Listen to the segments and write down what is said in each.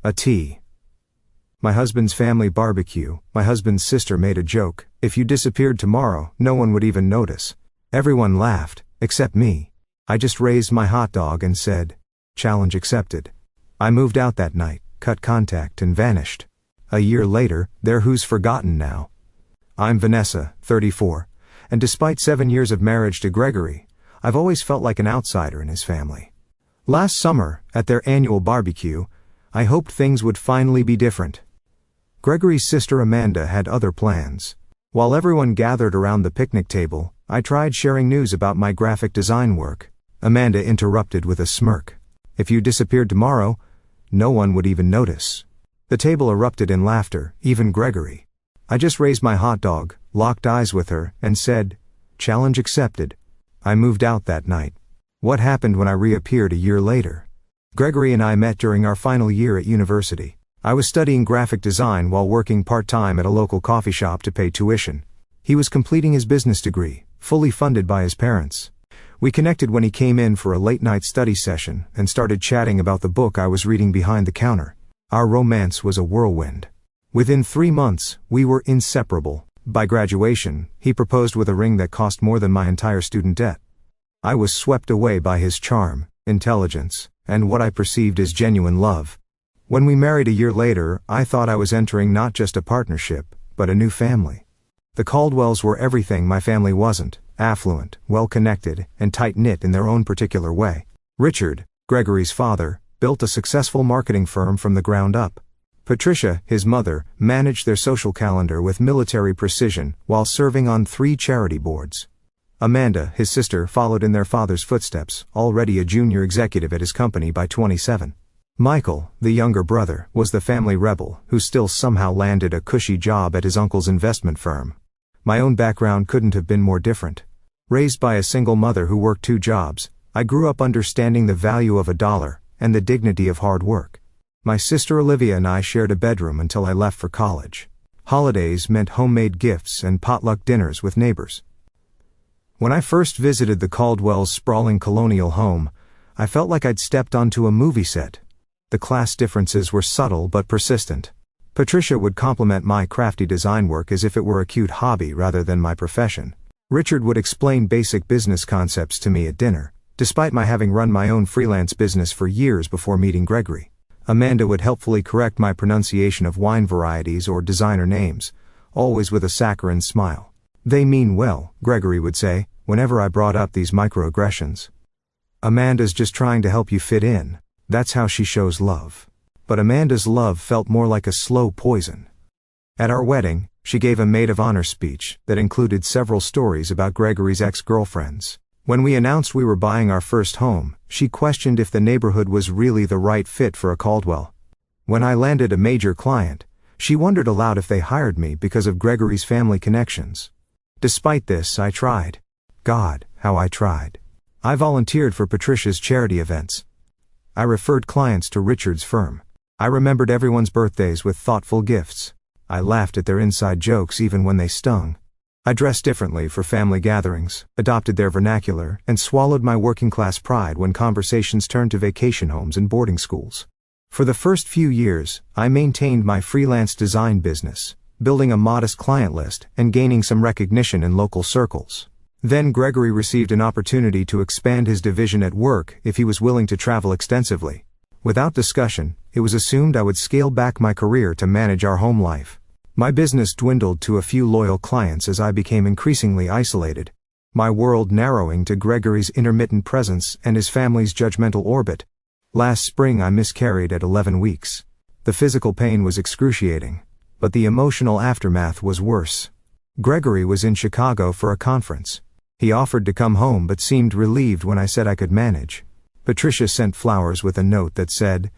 A tea. My husband's family barbecue. My husband's sister made a joke. If you disappeared tomorrow, no one would even notice. Everyone laughed, except me. I just raised my hot dog and said, "Challenge accepted." I moved out that night, cut contact and vanished. A year later, they're who's forgotten now. I'm Vanessa, 34, and despite 7 years of marriage to Gregory, I've always felt like an outsider in his family. Last summer, at their annual barbecue, I hoped things would finally be different. Gregory's sister Amanda had other plans. While everyone gathered around the picnic table, I tried sharing news about my graphic design work. Amanda interrupted with a smirk. If you disappeared tomorrow, no one would even notice. The table erupted in laughter, even Gregory. I just raised my hot dog, locked eyes with her, and said, "Challenge accepted." I moved out that night. What happened when I reappeared a year later? Gregory and I met during our final year at university. I was studying graphic design while working part-time at a local coffee shop to pay tuition. He was completing his business degree, fully funded by his parents. We connected when he came in for a late-night study session and started chatting about the book I was reading behind the counter. Our romance was a whirlwind. Within 3 months, we were inseparable. By graduation, he proposed with a ring that cost more than my entire student debt. I was swept away by his charm, intelligence, and what I perceived as genuine love. When we married a year later, I thought I was entering not just a partnership, but a new family. The Caldwells were everything my family wasn't: affluent, well-connected, and tight-knit in their own particular way. Richard, Gregory's father, built a successful marketing firm from the ground up. Patricia, his mother, managed their social calendar with military precision while serving on 3 charity boards. Amanda, his sister, followed in their father's footsteps, already a junior executive at his company by 27. Michael, the younger brother, was the family rebel who still somehow landed a cushy job at his uncle's investment firm. My own background couldn't have been more different. Raised by a single mother who worked 2 jobs, I grew up understanding the value of a dollar and the dignity of hard work. My sister Olivia and I shared a bedroom until I left for college. Holidays meant homemade gifts and potluck dinners with neighbors. When I first visited the Caldwells' sprawling colonial home, I felt like I'd stepped onto a movie set. The class differences were subtle but persistent. Patricia would compliment my crafty design work as if it were a cute hobby rather than my profession. Richard would explain basic business concepts to me at dinner, despite my having run my own freelance business for years before meeting Gregory. Amanda would helpfully correct my pronunciation of wine varieties or designer names, always with a saccharine smile. "They mean well," Gregory would say, whenever I brought up these microaggressions. "Amanda's just trying to help you fit in. That's how she shows love." But Amanda's love felt more like a slow poison. At our wedding, she gave a maid of honor speech that included several stories about Gregory's ex-girlfriends. When we announced we were buying our first home, she questioned if the neighborhood was really the right fit for a Caldwell. When I landed a major client, she wondered aloud if they hired me because of Gregory's family connections. Despite this, I tried. God, how I tried. I volunteered for Patricia's charity events. I referred clients to Richard's firm. I remembered everyone's birthdays with thoughtful gifts. I laughed at their inside jokes even when they stung. I dressed differently for family gatherings, adopted their vernacular, and swallowed my working-class pride when conversations turned to vacation homes and boarding schools. For the first few years, I maintained my freelance design business, building a modest client list and gaining some recognition in local circles. Then Gregory received an opportunity to expand his division at work if he was willing to travel extensively. Without discussion, it was assumed I would scale back my career to manage our home life. My business dwindled to a few loyal clients as I became increasingly isolated, my world narrowing to Gregory's intermittent presence and his family's judgmental orbit. Last spring I miscarried at 11 weeks. The physical pain was excruciating, but the emotional aftermath was worse. Gregory was in Chicago for a conference. He offered to come home but seemed relieved when I said I could manage. Patricia sent flowers with a note that said,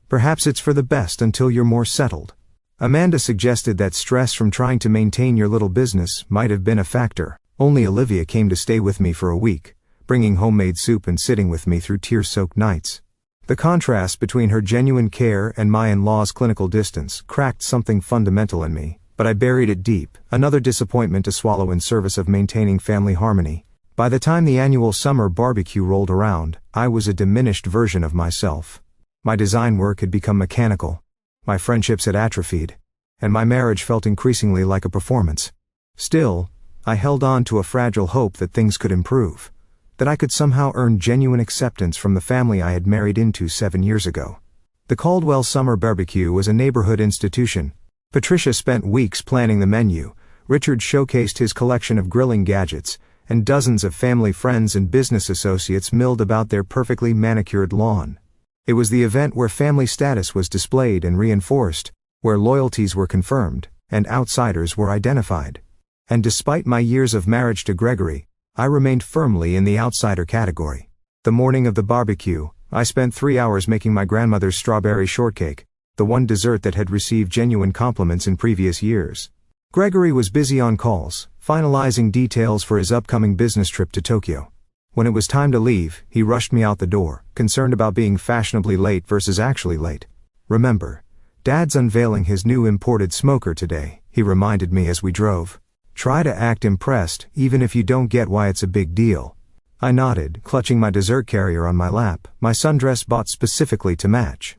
"Perhaps it's for the best until you're more settled." Amanda suggested that stress from trying to maintain your little business might have been a factor. Only Olivia came to stay with me for a week, bringing homemade soup and sitting with me through tear-soaked nights. The contrast between her genuine care and my in-law's clinical distance cracked something fundamental in me, but I buried it deep, another disappointment to swallow in service of maintaining family harmony. By the time the annual summer barbecue rolled around, I was a diminished version of myself. My design work had become mechanical, My friendships had atrophied, and my marriage felt increasingly like a performance. Still, I held on to a fragile hope that things could improve, that I could somehow earn genuine acceptance from the family I had married into 7 years ago. The Caldwell Summer Barbecue was a neighborhood institution. Patricia spent weeks planning the menu, Richard showcased his collection of grilling gadgets, and dozens of family friends and business associates milled about their perfectly manicured lawn. It was the event where family status was displayed and reinforced, where loyalties were confirmed, and outsiders were identified. And despite my years of marriage to Gregory, I remained firmly in the outsider category. The morning of the barbecue, I spent 3 hours making my grandmother's strawberry shortcake, the one dessert that had received genuine compliments in previous years. Gregory was busy on calls, finalizing details for his upcoming business trip to Tokyo. When it was time to leave, he rushed me out the door, concerned about being fashionably late versus actually late. "Remember, Dad's unveiling his new imported smoker today," he reminded me as we drove. "Try to act impressed, even if you don't get why it's a big deal." I nodded, clutching my dessert carrier on my lap, my sundress bought specifically to match.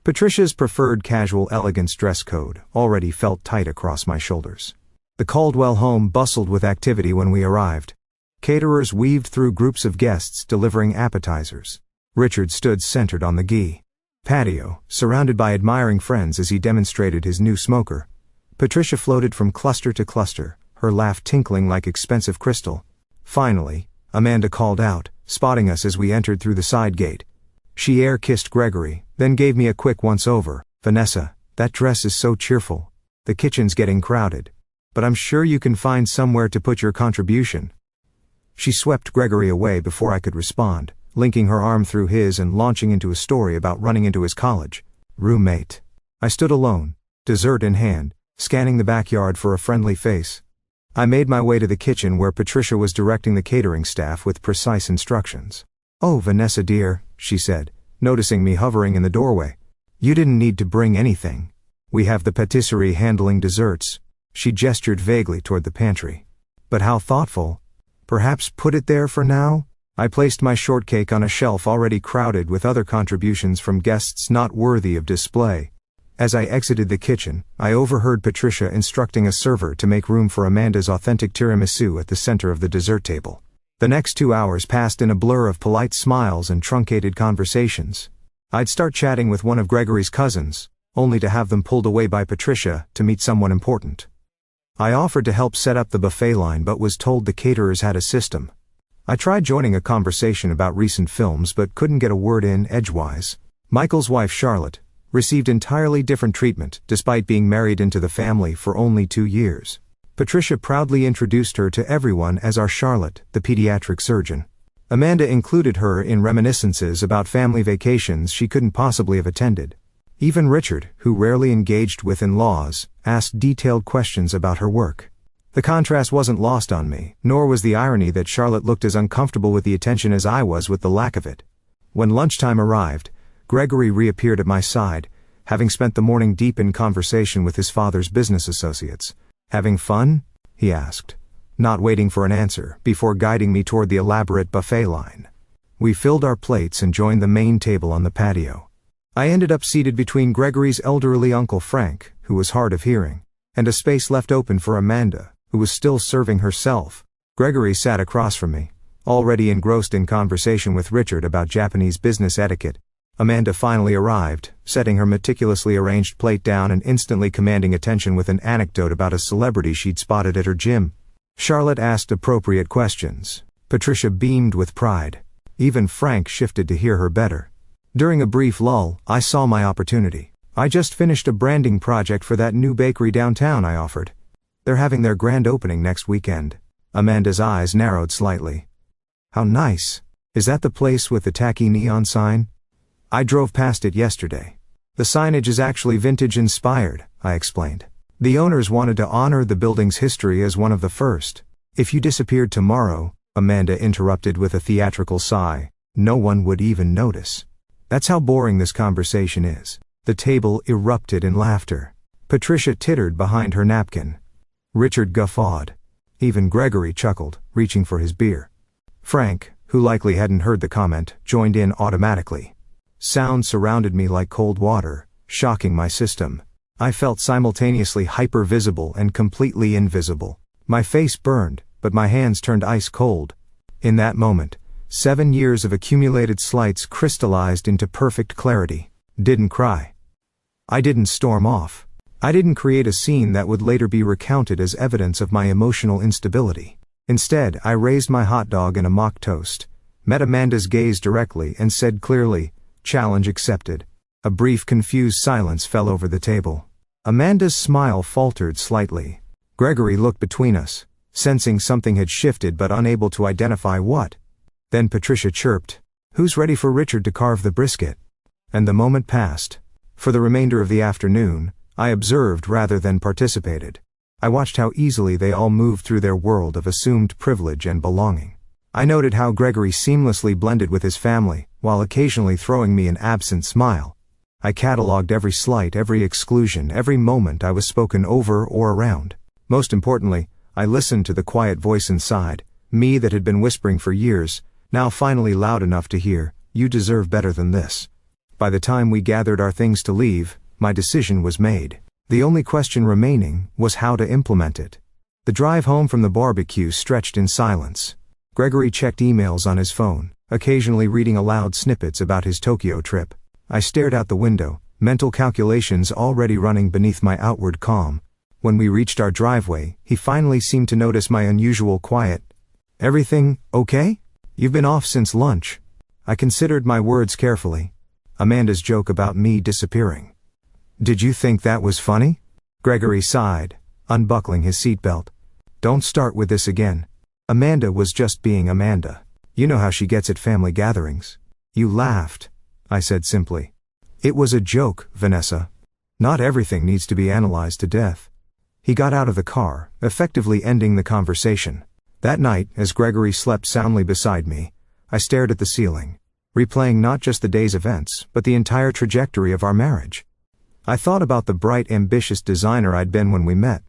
Patricia's preferred casual elegance dress code already felt tight across my shoulders. The Caldwell home bustled with activity when we arrived. Caterers weaved through groups of guests delivering appetizers. Richard stood centered on the ghee patio, surrounded by admiring friends as he demonstrated his new smoker. Patricia floated from cluster to cluster, her laugh tinkling like expensive crystal. Finally, Amanda called out, spotting us as we entered through the side gate. She air-kissed Gregory, then gave me a quick once-over. "Vanessa, that dress is so cheerful. The kitchen's getting crowded. But I'm sure you can find somewhere to put your contribution." She swept Gregory away before I could respond, linking her arm through his and launching into a story about running into his college roommate. I stood alone, dessert in hand, scanning the backyard for a friendly face. I made my way to the kitchen where Patricia was directing the catering staff with precise instructions. "Oh, Vanessa dear," she said, noticing me hovering in the doorway. "You didn't need to bring anything. We have the patisserie handling desserts." She gestured vaguely toward the pantry. "But how thoughtful. Perhaps put it there for now?" I placed my shortcake on a shelf already crowded with other contributions from guests not worthy of display. As I exited the kitchen, I overheard Patricia instructing a server to make room for Amanda's authentic tiramisu at the center of the dessert table. The next 2 hours passed in a blur of polite smiles and truncated conversations. I'd start chatting with one of Gregory's cousins, only to have them pulled away by Patricia to meet someone important. I offered to help set up the buffet line but was told the caterers had a system. I tried joining a conversation about recent films but couldn't get a word in edgewise. Michael's wife Charlotte received entirely different treatment despite being married into the family for only 2 years. Patricia proudly introduced her to everyone as our Charlotte, the pediatric surgeon. Amanda included her in reminiscences about family vacations she couldn't possibly have attended. Even Richard, who rarely engaged with in-laws, asked detailed questions about her work. The contrast wasn't lost on me, nor was the irony that Charlotte looked as uncomfortable with the attention as I was with the lack of it. When lunchtime arrived, Gregory reappeared at my side, having spent the morning deep in conversation with his father's business associates. "Having fun?" he asked, not waiting for an answer, before guiding me toward the elaborate buffet line. We filled our plates and joined the main table on the patio. I ended up seated between Gregory's elderly uncle Frank, who was hard of hearing, and a space left open for Amanda, who was still serving herself. Gregory sat across from me, already engrossed in conversation with Richard about Japanese business etiquette. Amanda finally arrived, setting her meticulously arranged plate down and instantly commanding attention with an anecdote about a celebrity she'd spotted at her gym. Charlotte asked appropriate questions. Patricia beamed with pride. Even Frank shifted to hear her better. During a brief lull, I saw my opportunity. "I just finished a branding project for that new bakery downtown," I offered. "They're having their grand opening next weekend." Amanda's eyes narrowed slightly. "How nice. Is that the place with the tacky neon sign?" "I drove past it yesterday. The signage is actually vintage-inspired," I explained. "The owners wanted to honor the building's history as one of the first." "If you disappeared tomorrow," Amanda interrupted with a theatrical sigh, "no one would even notice." That's how boring this conversation is. The table erupted in laughter. Patricia tittered behind her napkin. Richard guffawed. Even Gregory chuckled, reaching for his beer. Frank, who likely hadn't heard the comment, joined in automatically. Sound surrounded me like cold water, shocking my system. I felt simultaneously hyper-visible and completely invisible. My face burned, but my hands turned ice cold. In that moment, 7 years of accumulated slights crystallized into perfect clarity. Didn't cry. I didn't storm off. I didn't create a scene that would later be recounted as evidence of my emotional instability. Instead, I raised my hot dog in a mock toast, met Amanda's gaze directly, and said clearly, "Challenge accepted." A brief, confused silence fell over the table. Amanda's smile faltered slightly. Gregory looked between us, sensing something had shifted but unable to identify what. Then Patricia chirped, "Who's ready for Richard to carve the brisket?" And the moment passed. For the remainder of the afternoon, I observed rather than participated. I watched how easily they all moved through their world of assumed privilege and belonging. I noted how Gregory seamlessly blended with his family, while occasionally throwing me an absent smile. I catalogued every slight, every exclusion, every moment I was spoken over or around. Most importantly, I listened to the quiet voice inside, me that had been whispering for years, now finally loud enough to hear, "You deserve better than this." By the time we gathered our things to leave, my decision was made. The only question remaining was how to implement it. The drive home from the barbecue stretched in silence. Gregory checked emails on his phone, occasionally reading aloud snippets about his Tokyo trip. I stared out the window, mental calculations already running beneath my outward calm. When we reached our driveway, he finally seemed to notice my unusual quiet. "Everything okay? You've been off since lunch." I considered my words carefully. Amanda's joke about me disappearing. "Did you think that was funny?" Gregory sighed, unbuckling his seatbelt. "Don't start with this again. Amanda was just being Amanda. You know how she gets at family gatherings." "You laughed," I said simply. "It was a joke, Vanessa. Not everything needs to be analyzed to death." He got out of the car, effectively ending the conversation. That night, as Gregory slept soundly beside me, I stared at the ceiling, replaying not just the day's events, but the entire trajectory of our marriage. I thought about the bright, ambitious designer I'd been when we met.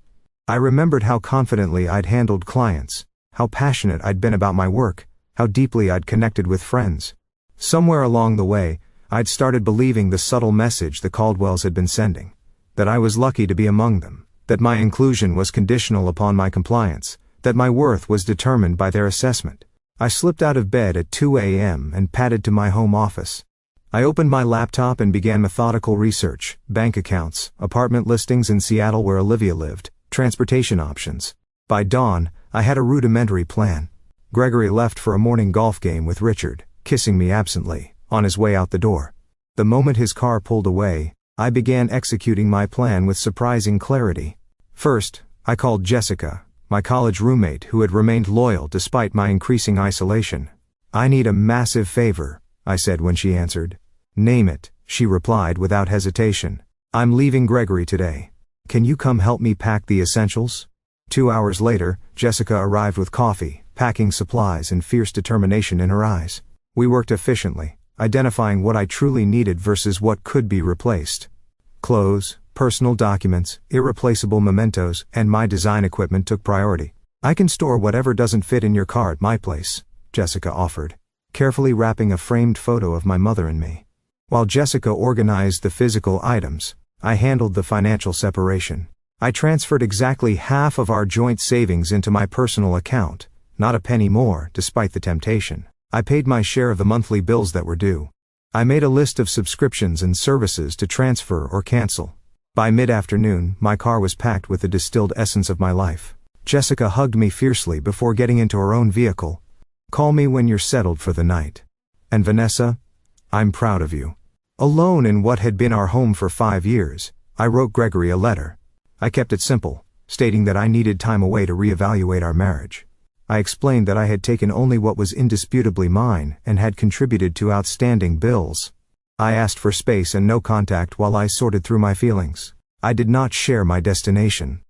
I remembered how confidently I'd handled clients, how passionate I'd been about my work, how deeply I'd connected with friends. Somewhere along the way, I'd started believing the subtle message the Caldwells had been sending, that I was lucky to be among them, that my inclusion was conditional upon my compliance, that my worth was determined by their assessment. I slipped out of bed at 2 a.m. and padded to my home office. I opened my laptop and began methodical research: bank accounts, apartment listings in Seattle where Olivia lived, transportation options. By dawn, I had a rudimentary plan. Gregory left for a morning golf game with Richard, kissing me absently, on his way out the door. The moment his car pulled away, I began executing my plan with surprising clarity. First, I called Jessica, my college roommate who had remained loyal despite my increasing isolation. "I need a massive favor," I said when she answered. "Name it," she replied without hesitation. "I'm leaving Gregory today. Can you come help me pack the essentials?" 2 hours later, Jessica arrived with coffee, packing supplies, and fierce determination in her eyes. We worked efficiently, identifying what I truly needed versus what could be replaced. Clothes, personal documents, irreplaceable mementos, and my design equipment took priority. "I can store whatever doesn't fit in your car at my place," Jessica offered, carefully wrapping a framed photo of my mother and me. While Jessica organized the physical items, I handled the financial separation. I transferred exactly half of our joint savings into my personal account, not a penny more, despite the temptation. I paid my share of the monthly bills that were due. I made a list of subscriptions and services to transfer or cancel. By mid-afternoon, my car was packed with the distilled essence of my life. Jessica hugged me fiercely before getting into her own vehicle. "Call me when you're settled for the night. And Vanessa, I'm proud of you." Alone in what had been our home for 5 years, I wrote Gregory a letter. I kept it simple, stating that I needed time away to reevaluate our marriage. I explained that I had taken only what was indisputably mine and had contributed to outstanding bills. I asked for space and no contact while I sorted through my feelings. I did not share my destination.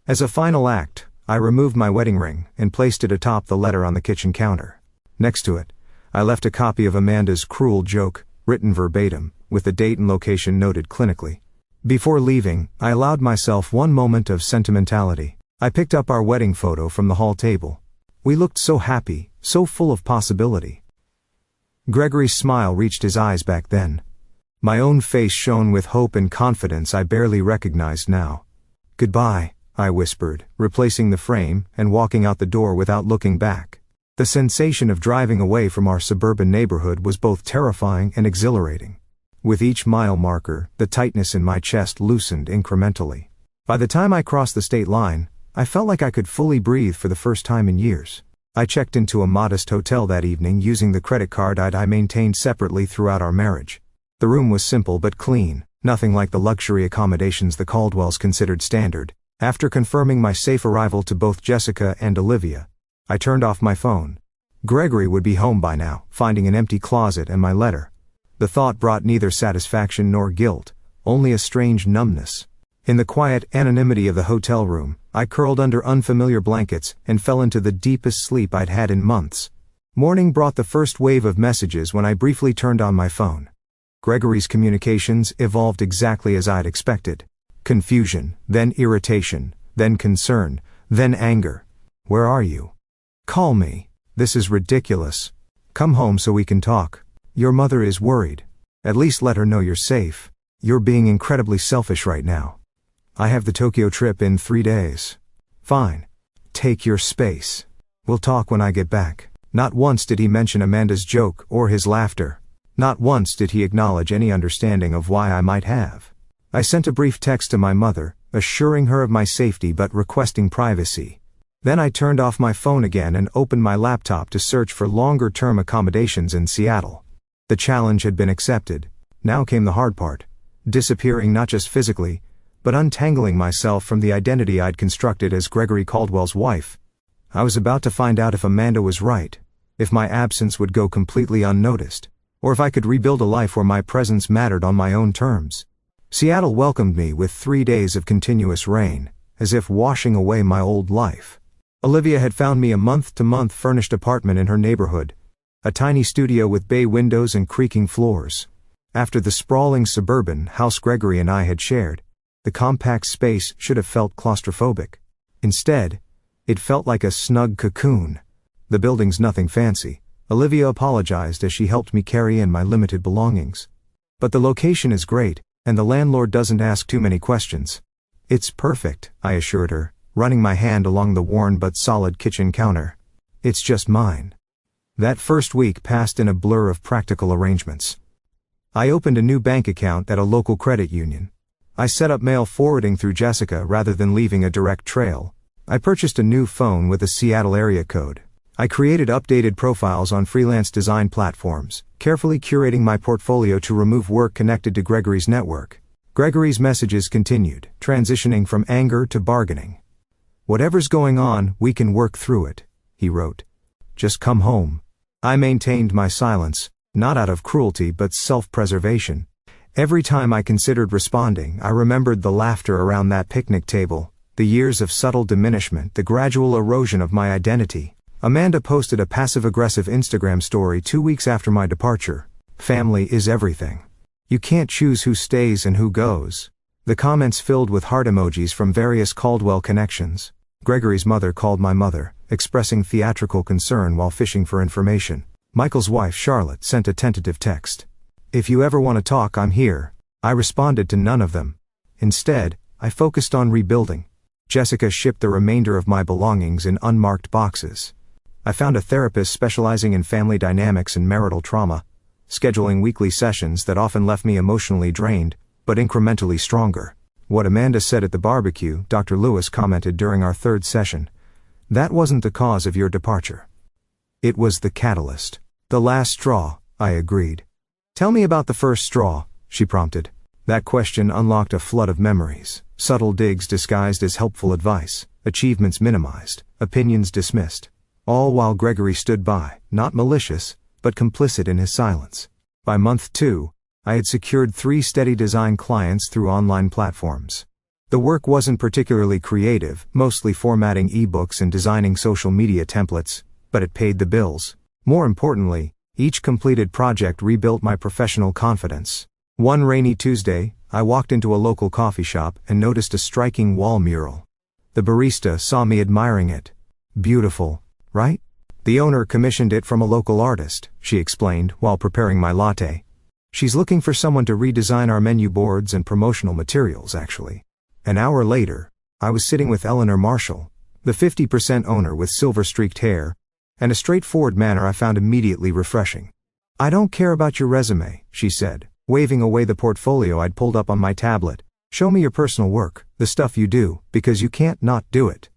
As a final act, I removed my wedding ring and placed it atop the letter on the kitchen counter. Next to it, I left a copy of Amanda's cruel joke, written verbatim, with the date and location noted clinically. Before leaving, I allowed myself one moment of sentimentality. I picked up our wedding photo from the hall table. We looked so happy, so full of possibility. Gregory's smile reached his eyes back then. My own face shone with hope and confidence I barely recognized now. "Goodbye," I whispered, replacing the frame and walking out the door without looking back. The sensation of driving away from our suburban neighborhood was both terrifying and exhilarating. With each mile marker, the tightness in my chest loosened incrementally. By the time I crossed the state line, I felt like I could fully breathe for the first time in years. I checked into a modest hotel that evening using the credit card I maintained separately throughout our marriage. The room was simple but clean, nothing like the luxury accommodations the Caldwells considered standard. After confirming my safe arrival to both Jessica and Olivia, I turned off my phone. Gregory would be home by now, finding an empty closet and my letter. The thought brought neither satisfaction nor guilt, only a strange numbness. In the quiet anonymity of the hotel room, I curled under unfamiliar blankets and fell into the deepest sleep I'd had in months. Morning brought the first wave of messages when I briefly turned on my phone. Gregory's communications evolved exactly as I'd expected. Confusion, then irritation, then concern, then anger. "Where are you? Call me. This is ridiculous. Come home so we can talk. Your mother is worried. At least let her know you're safe. You're being incredibly selfish right now. I have the Tokyo trip in 3 days. Fine. Take your space. We'll talk when I get back." Not once did he mention Amanda's joke or his laughter. Not once did he acknowledge any understanding of why I might have. I sent a brief text to my mother, assuring her of my safety but requesting privacy. Then I turned off my phone again and opened my laptop to search for longer-term accommodations in Seattle. The challenge had been accepted. Now came the hard part. Disappearing not just physically, but untangling myself from the identity I'd constructed as Gregory Caldwell's wife. I was about to find out if Amanda was right, if my absence would go completely unnoticed, or if I could rebuild a life where my presence mattered on my own terms. Seattle welcomed me with 3 days of continuous rain, as if washing away my old life. Olivia had found me a month-to-month furnished apartment in her neighborhood, a tiny studio with bay windows and creaking floors. After the sprawling suburban house Gregory and I had shared, the compact space should have felt claustrophobic. Instead, it felt like a snug cocoon. The building's nothing fancy. Olivia apologized as she helped me carry in my limited belongings. "But the location is great, and the landlord doesn't ask too many questions." "It's perfect," I assured her, running my hand along the worn but solid kitchen counter. "It's just mine." That first week passed in a blur of practical arrangements. I opened a new bank account at a local credit union. I set up mail forwarding through Jessica rather than leaving a direct trail. I purchased a new phone with a Seattle area code. I created updated profiles on freelance design platforms, carefully curating my portfolio to remove work connected to Gregory's network. Gregory's messages continued, transitioning from anger to bargaining. "Whatever's going on, we can work through it," he wrote. "Just come home." I maintained my silence, not out of cruelty but self-preservation. Every time I considered responding, I remembered the laughter around that picnic table, the years of subtle diminishment, the gradual erosion of my identity. Amanda posted a passive-aggressive Instagram story 2 weeks after my departure. "Family is everything. You can't choose who stays and who goes." The comments filled with heart emojis from various Caldwell connections. Gregory's mother called my mother, expressing theatrical concern while fishing for information. Michael's wife, Charlotte, sent a tentative text. "If you ever want to talk, I'm here." I responded to none of them. Instead, I focused on rebuilding. Jessica shipped the remainder of my belongings in unmarked boxes. I found a therapist specializing in family dynamics and marital trauma, scheduling weekly sessions that often left me emotionally drained, but incrementally stronger. "What Amanda said at the barbecue," Dr. Lewis commented during our 3rd session. "That wasn't the cause of your departure. It was the catalyst. The last straw," I agreed. "Tell me about the first straw," she prompted. That question unlocked a flood of memories, subtle digs disguised as helpful advice, achievements minimized, opinions dismissed. All while Gregory stood by, not malicious, but complicit in his silence. By month 2, I had secured 3 steady design clients through online platforms. The work wasn't particularly creative, mostly formatting ebooks and designing social media templates, but it paid the bills. More importantly, each completed project rebuilt my professional confidence. One rainy Tuesday, I walked into a local coffee shop and noticed a striking wall mural. The barista saw me admiring it. "Beautiful, right?" "The owner commissioned it from a local artist," she explained while preparing my latte. She's looking for someone to redesign our menu boards and promotional materials, actually. An hour later, I was sitting with Eleanor Marshall, the 50% owner with silver-streaked hair, and a straightforward manner I found immediately refreshing. "I don't care about your resume," she said, waving away the portfolio I'd pulled up on my tablet. "Show me your personal work, the stuff you do, because you can't not do it."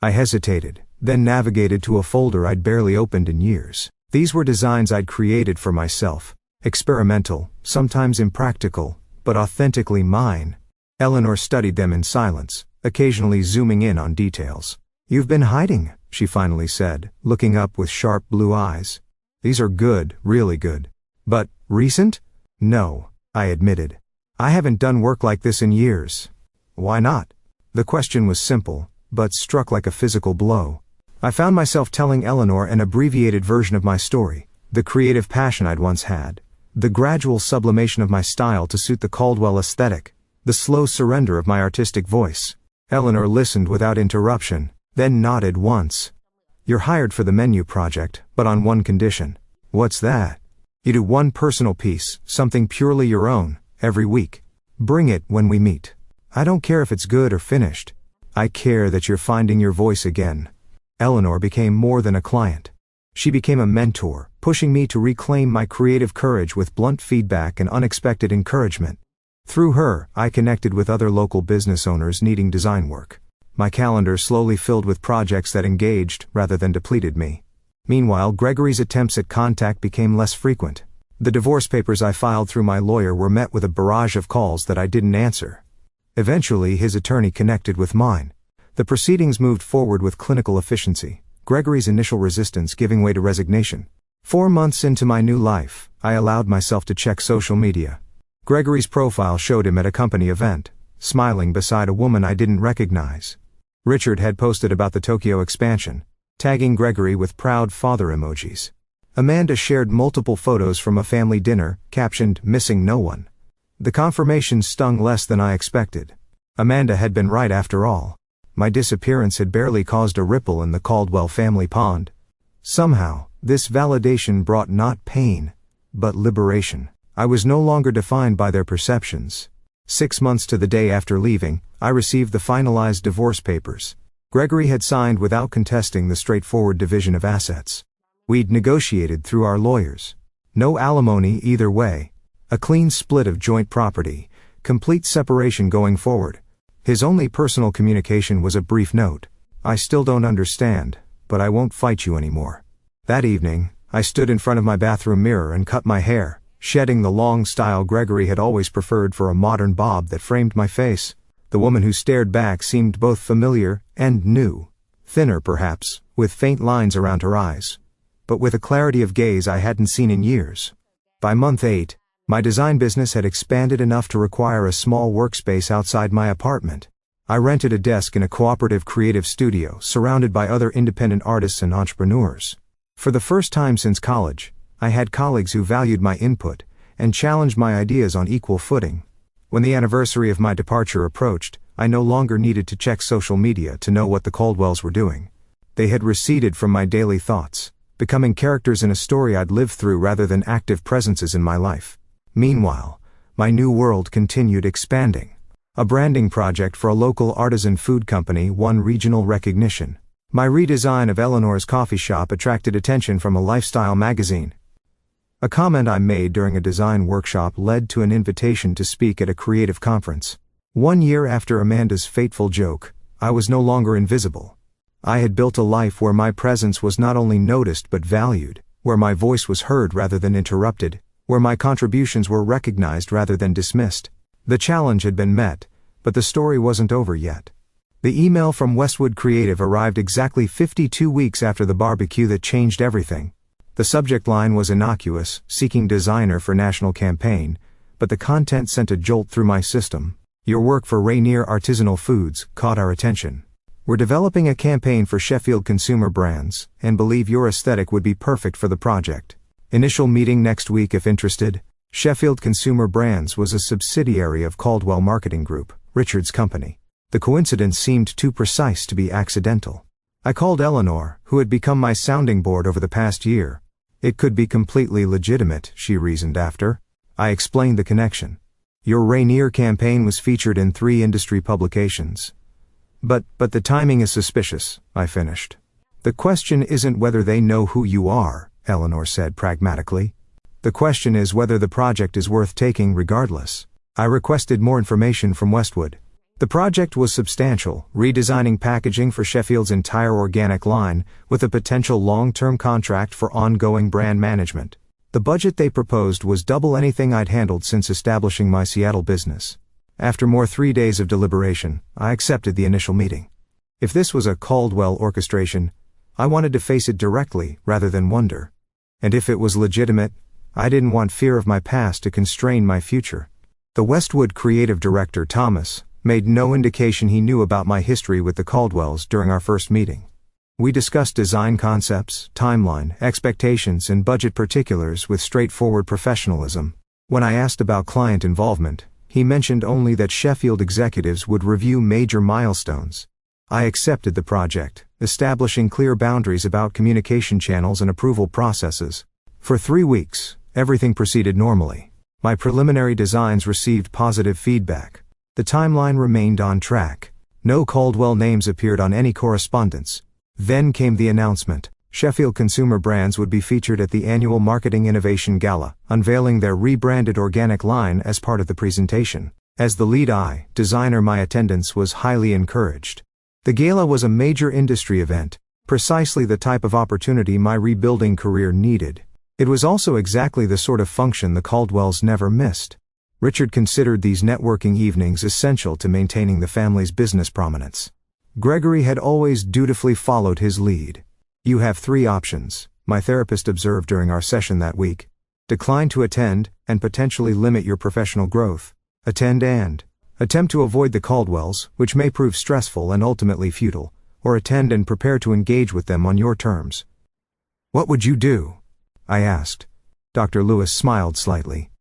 I hesitated, then navigated to a folder I'd barely opened in years. These were designs I'd created for myself. Experimental, sometimes impractical, but authentically mine. Eleanor studied them in silence, occasionally zooming in on details. "You've been hiding," she finally said, looking up with sharp blue eyes. "These are good, really good. But, recent?" "No," I admitted. "I haven't done work like this in years." "Why not?" The question was simple, but struck like a physical blow. I found myself telling Eleanor an abbreviated version of my story, the creative passion I'd once had, the gradual sublimation of my style to suit the Caldwell aesthetic, the slow surrender of my artistic voice. Eleanor listened without interruption, then nodded once. "You're hired for the menu project, but on one condition." "What's that?" "You do one personal piece, something purely your own, every week. Bring it when we meet. I don't care if it's good or finished. I care that you're finding your voice again." Eleanor became more than a client. She became a mentor, pushing me to reclaim my creative courage with blunt feedback and unexpected encouragement. Through her, I connected with other local business owners needing design work. My calendar slowly filled with projects that engaged rather than depleted me. Meanwhile, Gregory's attempts at contact became less frequent. The divorce papers I filed through my lawyer were met with a barrage of calls that I didn't answer. Eventually, his attorney connected with mine. The proceedings moved forward with clinical efficiency, Gregory's initial resistance giving way to resignation. 4 months into my new life, I allowed myself to check social media. Gregory's profile showed him at a company event, smiling beside a woman I didn't recognize. Richard had posted about the Tokyo expansion, tagging Gregory with proud father emojis. Amanda shared multiple photos from a family dinner, captioned, "Missing no one." The confirmation stung less than I expected. Amanda had been right after all. My disappearance had barely caused a ripple in the Caldwell family pond. Somehow, this validation brought not pain, but liberation. I was no longer defined by their perceptions. 6 months to the day after leaving, I received the finalized divorce papers. Gregory had signed without contesting the straightforward division of assets. We'd negotiated through our lawyers. No alimony either way. A clean split of joint property, complete separation going forward. His only personal communication was a brief note. "I still don't understand, but I won't fight you anymore." That evening, I stood in front of my bathroom mirror and cut my hair, shedding the long style Gregory had always preferred for a modern bob that framed my face. The woman who stared back seemed both familiar and new. Thinner perhaps, with faint lines around her eyes, but with a clarity of gaze I hadn't seen in years. By month 8, my design business had expanded enough to require a small workspace outside my apartment. I rented a desk in a cooperative creative studio surrounded by other independent artists and entrepreneurs. For the first time since college, I had colleagues who valued my input and challenged my ideas on equal footing. When the anniversary of my departure approached, I no longer needed to check social media to know what the Caldwells were doing. They had receded from my daily thoughts, becoming characters in a story I'd lived through rather than active presences in my life. Meanwhile, my new world continued expanding. A branding project for a local artisan food company won regional recognition. My redesign of Eleanor's coffee shop attracted attention from a lifestyle magazine. A comment I made during a design workshop led to an invitation to speak at a creative conference. 1 year after Amanda's fateful joke, I was no longer invisible. I had built a life where my presence was not only noticed but valued, where my voice was heard rather than interrupted, where my contributions were recognized rather than dismissed. The challenge had been met, but the story wasn't over yet. The email from Westwood Creative arrived exactly 52 weeks after the barbecue that changed everything. The subject line was innocuous, seeking designer for national campaign, but the content sent a jolt through my system. "Your work for Rainier Artisanal Foods caught our attention. We're developing a campaign for Sheffield consumer brands, and believe your aesthetic would be perfect for the project. Initial meeting next week if interested." Sheffield Consumer Brands was a subsidiary of Caldwell Marketing Group, Richard's company. The coincidence seemed too precise to be accidental. I called Eleanor, who had become my sounding board over the past year. "It could be completely legitimate," she reasoned after. I explained the connection. Your Rainier campaign was featured in 3 industry publications. But the timing is suspicious, I finished. The question isn't whether they know who you are, Eleanor said pragmatically. The question is whether the project is worth taking regardless. I requested more information from Westwood. The project was substantial, redesigning packaging for Sheffield's entire organic line, with a potential long-term contract for ongoing brand management. The budget they proposed was double anything I'd handled since establishing my Seattle business. After more 3 days of deliberation, I accepted the initial meeting. If this was a Caldwell orchestration, I wanted to face it directly rather than wonder. And if it was legitimate, I didn't want fear of my past to constrain my future. The Westwood creative director, Thomas, made no indication he knew about my history with the Caldwells during our first meeting. We discussed design concepts, timeline, expectations, and budget particulars with straightforward professionalism. When I asked about client involvement, he mentioned only that Sheffield executives would review major milestones. I accepted the project, establishing clear boundaries about communication channels and approval processes. For 3 weeks, everything proceeded normally. My preliminary designs received positive feedback. The timeline remained on track. No Caldwell names appeared on any correspondence. Then came the announcement. Sheffield Consumer Brands would be featured at the annual Marketing Innovation Gala, unveiling their rebranded organic line as part of the presentation. As the lead designer, my attendance was highly encouraged. The gala was a major industry event, precisely the type of opportunity my rebuilding career needed. It was also exactly the sort of function the Caldwells never missed. Richard considered these networking evenings essential to maintaining the family's business prominence. Gregory had always dutifully followed his lead. You have 3 options, my therapist observed during our session that week. Decline to attend, and potentially limit your professional growth. Attend and attempt to avoid the Caldwells, which may prove stressful and ultimately futile, or attend and prepare to engage with them on your terms. What would you do? I asked. Dr. Lewis smiled slightly.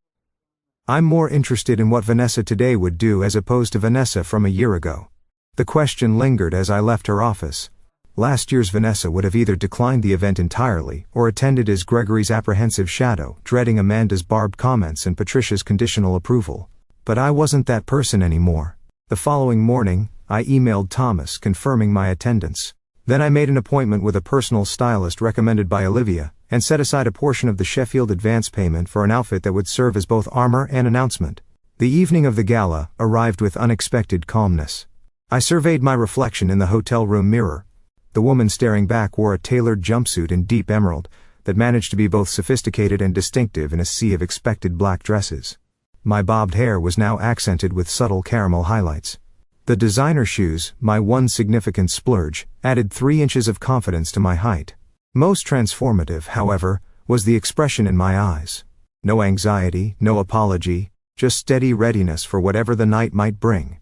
I'm more interested in what Vanessa today would do as opposed to Vanessa from a year ago. The question lingered as I left her office. Last year's Vanessa would have either declined the event entirely or attended as Gregory's apprehensive shadow, dreading Amanda's barbed comments and Patricia's conditional approval. But I wasn't that person anymore. The following morning, I emailed Thomas confirming my attendance. Then I made an appointment with a personal stylist recommended by Olivia, and set aside a portion of the Sheffield advance payment for an outfit that would serve as both armor and announcement. The evening of the gala arrived with unexpected calmness. I surveyed my reflection in the hotel room mirror. The woman staring back wore a tailored jumpsuit in deep emerald that managed to be both sophisticated and distinctive in a sea of expected black dresses. My bobbed hair was now accented with subtle caramel highlights. The designer shoes, my one significant splurge, added 3 inches of confidence to my height. Most transformative, however, was the expression in my eyes. No anxiety, no apology, just steady readiness for whatever the night might bring.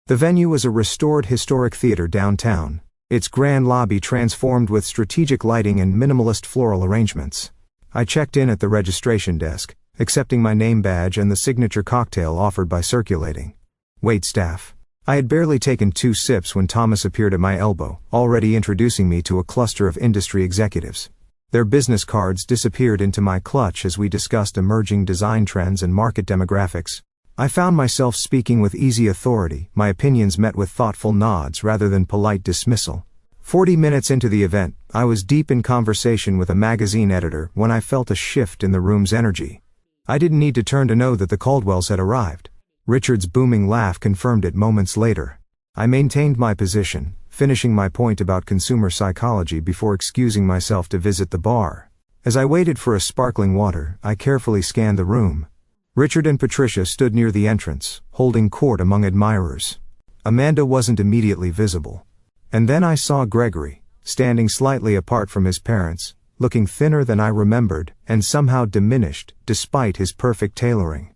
The venue was a restored historic theater downtown, its grand lobby transformed with strategic lighting and minimalist floral arrangements. I checked in at the registration desk, accepting my name badge and the signature cocktail offered by Circulating. Waitstaff. I had barely taken 2 sips when Thomas appeared at my elbow, already introducing me to a cluster of industry executives. Their business cards disappeared into my clutch as we discussed emerging design trends and market demographics. I found myself speaking with easy authority, my opinions met with thoughtful nods rather than polite dismissal. 40 minutes into the event, I was deep in conversation with a magazine editor when I felt a shift in the room's energy. I didn't need to turn to know that the Caldwells had arrived. Richard's booming laugh confirmed it moments later. I maintained my position, finishing my point about consumer psychology before excusing myself to visit the bar. As I waited for a sparkling water, I carefully scanned the room. Richard and Patricia stood near the entrance, holding court among admirers. Amanda wasn't immediately visible. And then I saw Gregory, standing slightly apart from his parents, looking thinner than I remembered, and somehow diminished, despite his perfect tailoring.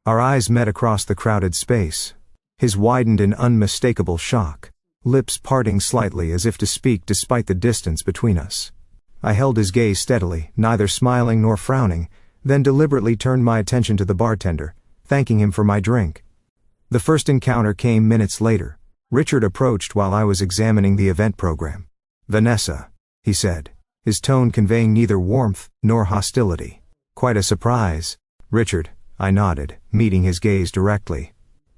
Our eyes met across the crowded space. His widened in unmistakable shock, lips parting slightly as if to speak despite the distance between us. I held his gaze steadily, neither smiling nor frowning, then deliberately turned my attention to the bartender, thanking him for my drink. The first encounter came minutes later. Richard approached while I was examining the event program. "Vanessa," he said, his tone conveying neither warmth nor hostility. "Quite a surprise." "Richard," I nodded, meeting his gaze directly.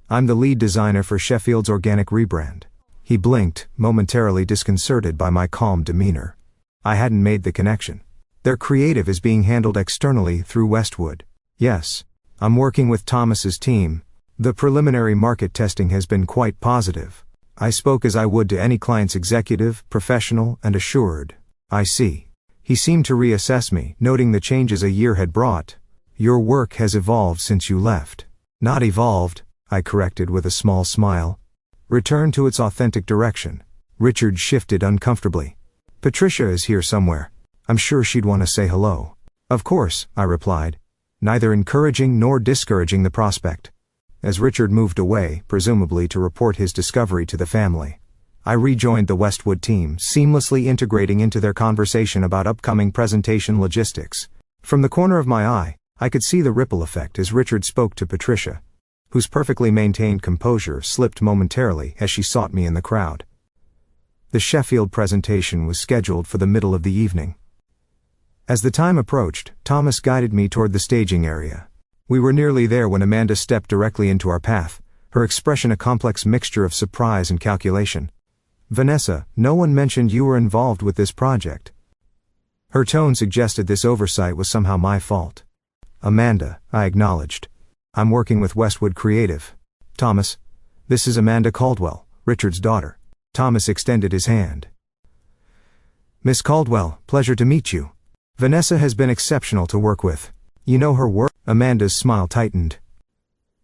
I'm the lead designer for Sheffield's organic rebrand. He blinked, momentarily disconcerted by my calm demeanor. I hadn't made the connection. Their creative is being handled externally through Westwood. Yes. I'm working with Thomas's team. The preliminary market testing has been quite positive. I spoke as I would to any client's executive, professional, and assured. I see. He seemed to reassess me, noting the changes a year had brought. Your work has evolved since you left. Not evolved, I corrected with a small smile. Returned to its authentic direction. Richard shifted uncomfortably. Patricia is here somewhere. I'm sure she'd want to say hello. Of course, I replied, neither encouraging nor discouraging the prospect. As Richard moved away, presumably to report his discovery to the family, I rejoined the Westwood team, seamlessly integrating into their conversation about upcoming presentation logistics. From the corner of my eye, I could see the ripple effect as Richard spoke to Patricia, whose perfectly maintained composure slipped momentarily as she sought me in the crowd. The Sheffield presentation was scheduled for the middle of the evening. As the time approached, Thomas guided me toward the staging area. We were nearly there when Amanda stepped directly into our path, her expression a complex mixture of surprise and calculation. Vanessa, no one mentioned you were involved with this project. Her tone suggested this oversight was somehow my fault. Amanda, I acknowledged. I'm working with Westwood Creative. Thomas, this is Amanda Caldwell, Richard's daughter. Thomas extended his hand. Miss Caldwell, pleasure to meet you. Vanessa has been exceptional to work with. You know her work? Amanda's smile tightened.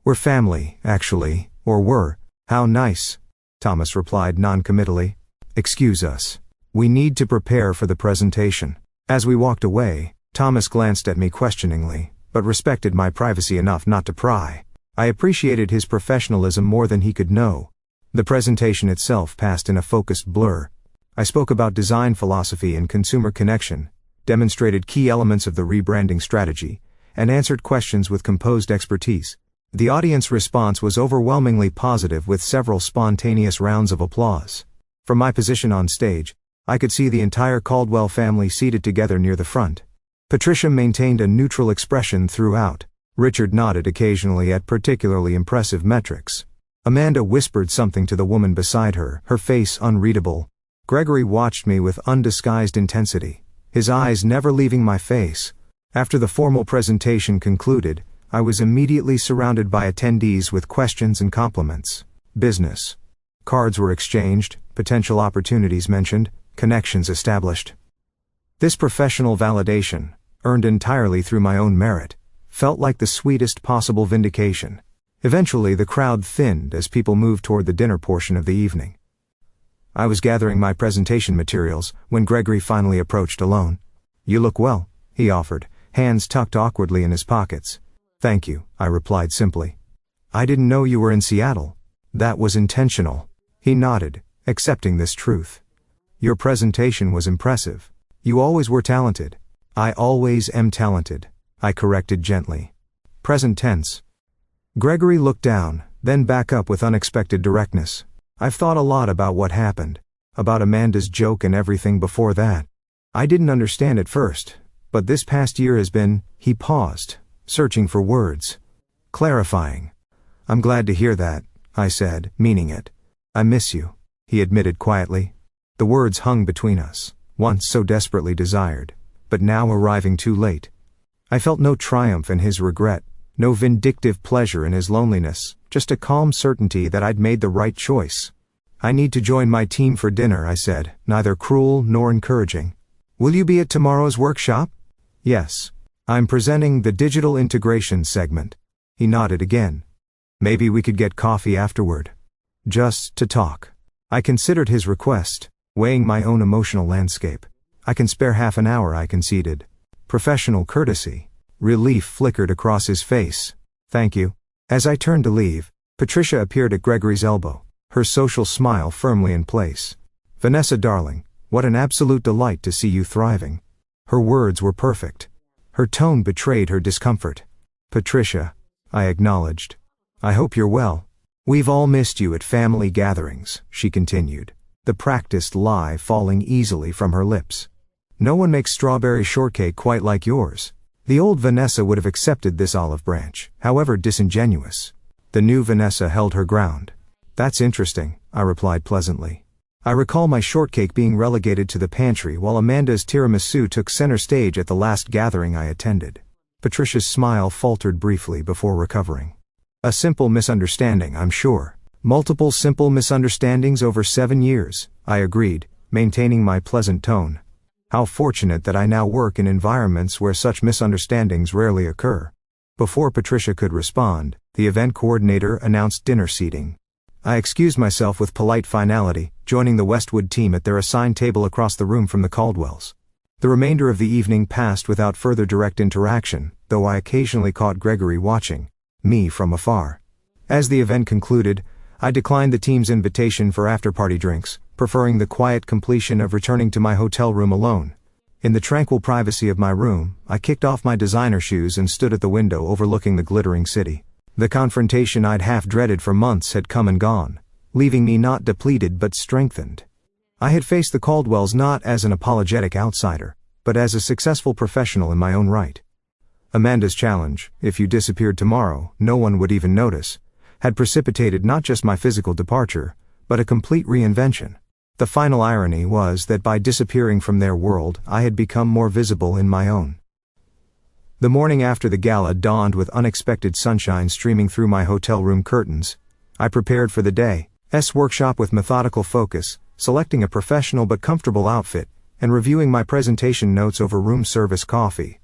We're family, actually, or were. How nice, Thomas replied non-committally. Excuse us. We need to prepare for the presentation. As we walked away, Thomas glanced at me questioningly, but respected my privacy enough not to pry. I appreciated his professionalism more than he could know. The presentation itself passed in a focused blur. I spoke about design philosophy and consumer connection, demonstrated key elements of the rebranding strategy, and answered questions with composed expertise. The audience response was overwhelmingly positive with several spontaneous rounds of applause. From my position on stage, I could see the entire Caldwell family seated together near the front. Patricia maintained a neutral expression throughout. Richard nodded occasionally at particularly impressive metrics. Amanda whispered something to the woman beside her, her face unreadable. Gregory watched me with undisguised intensity, his eyes never leaving my face. After the formal presentation concluded, I was immediately surrounded by attendees with questions and compliments. Business. Cards were exchanged, potential opportunities mentioned, connections established. This professional validation, earned entirely through my own merit, felt like the sweetest possible vindication. Eventually the crowd thinned as people moved toward the dinner portion of the evening. I was gathering my presentation materials when Gregory finally approached alone. You look well, he offered, hands tucked awkwardly in his pockets. Thank you, I replied simply. I didn't know you were in Seattle. That was intentional. He nodded, accepting this truth. Your presentation was impressive. You always were talented. I always am talented, I corrected gently. Present tense. Gregory looked down, then back up with unexpected directness. I've thought a lot about what happened, about Amanda's joke and everything before that. I didn't understand at first, but this past year has been, he paused, searching for words. Clarifying. I'm glad to hear that, I said, meaning it. I miss you, he admitted quietly. The words hung between us, once so desperately desired, but now arriving too late. I felt no triumph in his regret, no vindictive pleasure in his loneliness, just a calm certainty that I'd made the right choice. I need to join my team for dinner, I said, neither cruel nor encouraging. Will you be at tomorrow's workshop? Yes. I'm presenting the digital integration segment. He nodded again. Maybe we could get coffee afterward. Just to talk. I considered his request, weighing my own emotional landscape. I can spare half an hour, I conceded. Professional courtesy. Relief flickered across his face. Thank you. As I turned to leave, Patricia appeared at Gregory's elbow, her social smile firmly in place. Vanessa darling, what an absolute delight to see you thriving. Her words were perfect. Her tone betrayed her discomfort. Patricia, I acknowledged. I hope you're well. We've all missed you at family gatherings, she continued, the practiced lie falling easily from her lips. No one makes strawberry shortcake quite like yours. The old Vanessa would have accepted this olive branch, however disingenuous. The new Vanessa held her ground. That's interesting, I replied pleasantly. I recall my shortcake being relegated to the pantry while Amanda's tiramisu took center stage at the last gathering I attended. Patricia's smile faltered briefly before recovering. A simple misunderstanding, I'm sure. Multiple simple misunderstandings over 7 years, I agreed, maintaining my pleasant tone. How fortunate that I now work in environments where such misunderstandings rarely occur. Before Patricia could respond, the event coordinator announced dinner seating. I excused myself with polite finality, joining the Westwood team at their assigned table across the room from the Caldwells. The remainder of the evening passed without further direct interaction, though I occasionally caught Gregory watching me from afar. As the event concluded, I declined the team's invitation for after-party drinks, preferring the quiet completion of returning to my hotel room alone. In the tranquil privacy of my room, I kicked off my designer shoes and stood at the window overlooking the glittering city. The confrontation I'd half dreaded for months had come and gone, leaving me not depleted but strengthened. I had faced the Caldwells not as an apologetic outsider, but as a successful professional in my own right. Amanda's challenge, if you disappeared tomorrow, no one would even notice, had precipitated not just my physical departure, but a complete reinvention. The final irony was that by disappearing from their world, I had become more visible in my own. The morning after the gala dawned with unexpected sunshine streaming through my hotel room curtains. I prepared for the day's workshop with methodical focus, selecting a professional but comfortable outfit, and reviewing my presentation notes over room service coffee.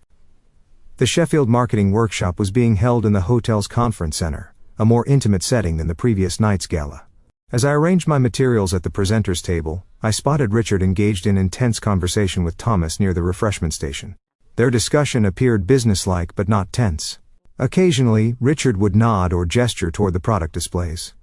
The Sheffield marketing workshop was being held in the hotel's conference center, a more intimate setting than the previous night's gala. As I arranged my materials at the presenter's table, I spotted Richard engaged in intense conversation with Thomas near the refreshment station. Their discussion appeared businesslike but not tense. Occasionally, Richard would nod or gesture toward the product displays.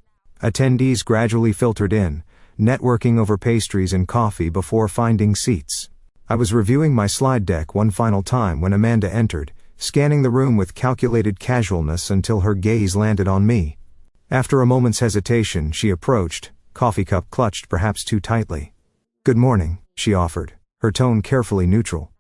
Attendees gradually filtered in, networking over pastries and coffee before finding seats. I was reviewing my slide deck one final time when Amanda entered, scanning the room with calculated casualness until her gaze landed on me. After a moment's hesitation, she approached, coffee cup clutched perhaps too tightly. "Good morning," she offered, her tone carefully neutral.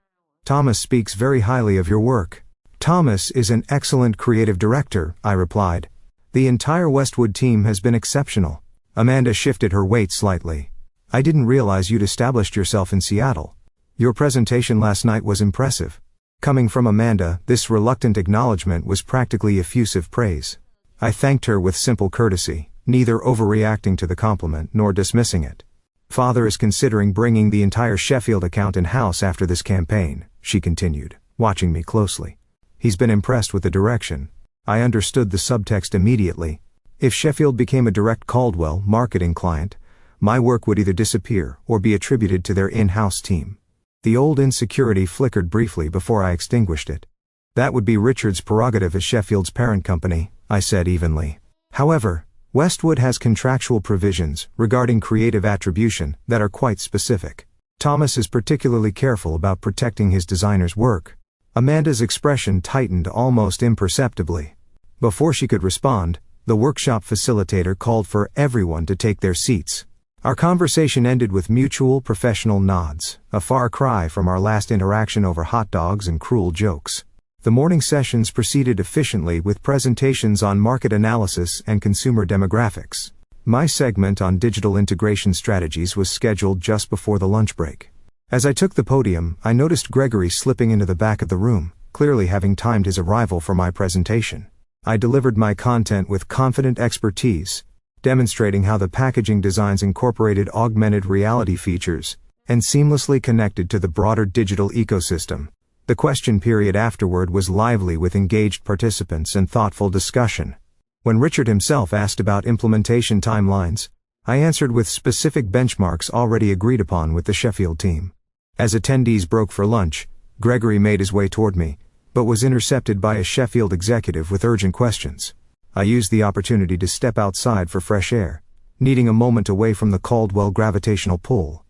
"Thomas speaks very highly of your work." "Thomas is an excellent creative director," I replied. "The entire Westwood team has been exceptional." Amanda shifted her weight slightly. "I didn't realize you'd established yourself in Seattle. Your presentation last night was impressive." Coming from Amanda, this reluctant acknowledgement was practically effusive praise. I thanked her with simple courtesy, neither overreacting to the compliment nor dismissing it. "Father is considering bringing the entire Sheffield account in-house after this campaign," she continued, watching me closely. "He's been impressed with the direction." I understood the subtext immediately. If Sheffield became a direct Caldwell marketing client, my work would either disappear or be attributed to their in-house team. The old insecurity flickered briefly before I extinguished it. "That would be Richard's prerogative as Sheffield's parent company," I said evenly. "However, Westwood has contractual provisions regarding creative attribution that are quite specific. Thomas is particularly careful about protecting his designer's work." Amanda's expression tightened almost imperceptibly. Before she could respond, the workshop facilitator called for everyone to take their seats. Our conversation ended with mutual professional nods, a far cry from our last interaction over hot dogs and cruel jokes. The morning sessions proceeded efficiently with presentations on market analysis and consumer demographics. My segment on digital integration strategies was scheduled just before the lunch break. As I took the podium, I noticed Gregory slipping into the back of the room, clearly having timed his arrival for my presentation. I delivered my content with confident expertise, demonstrating how the packaging designs incorporated augmented reality features and seamlessly connected to the broader digital ecosystem. The question period afterward was lively with engaged participants and thoughtful discussion. When Richard himself asked about implementation timelines, I answered with specific benchmarks already agreed upon with the Sheffield team. As attendees broke for lunch, Gregory made his way toward me, but was intercepted by a Sheffield executive with urgent questions. I used the opportunity to step outside for fresh air, needing a moment away from the Caldwell gravitational pull.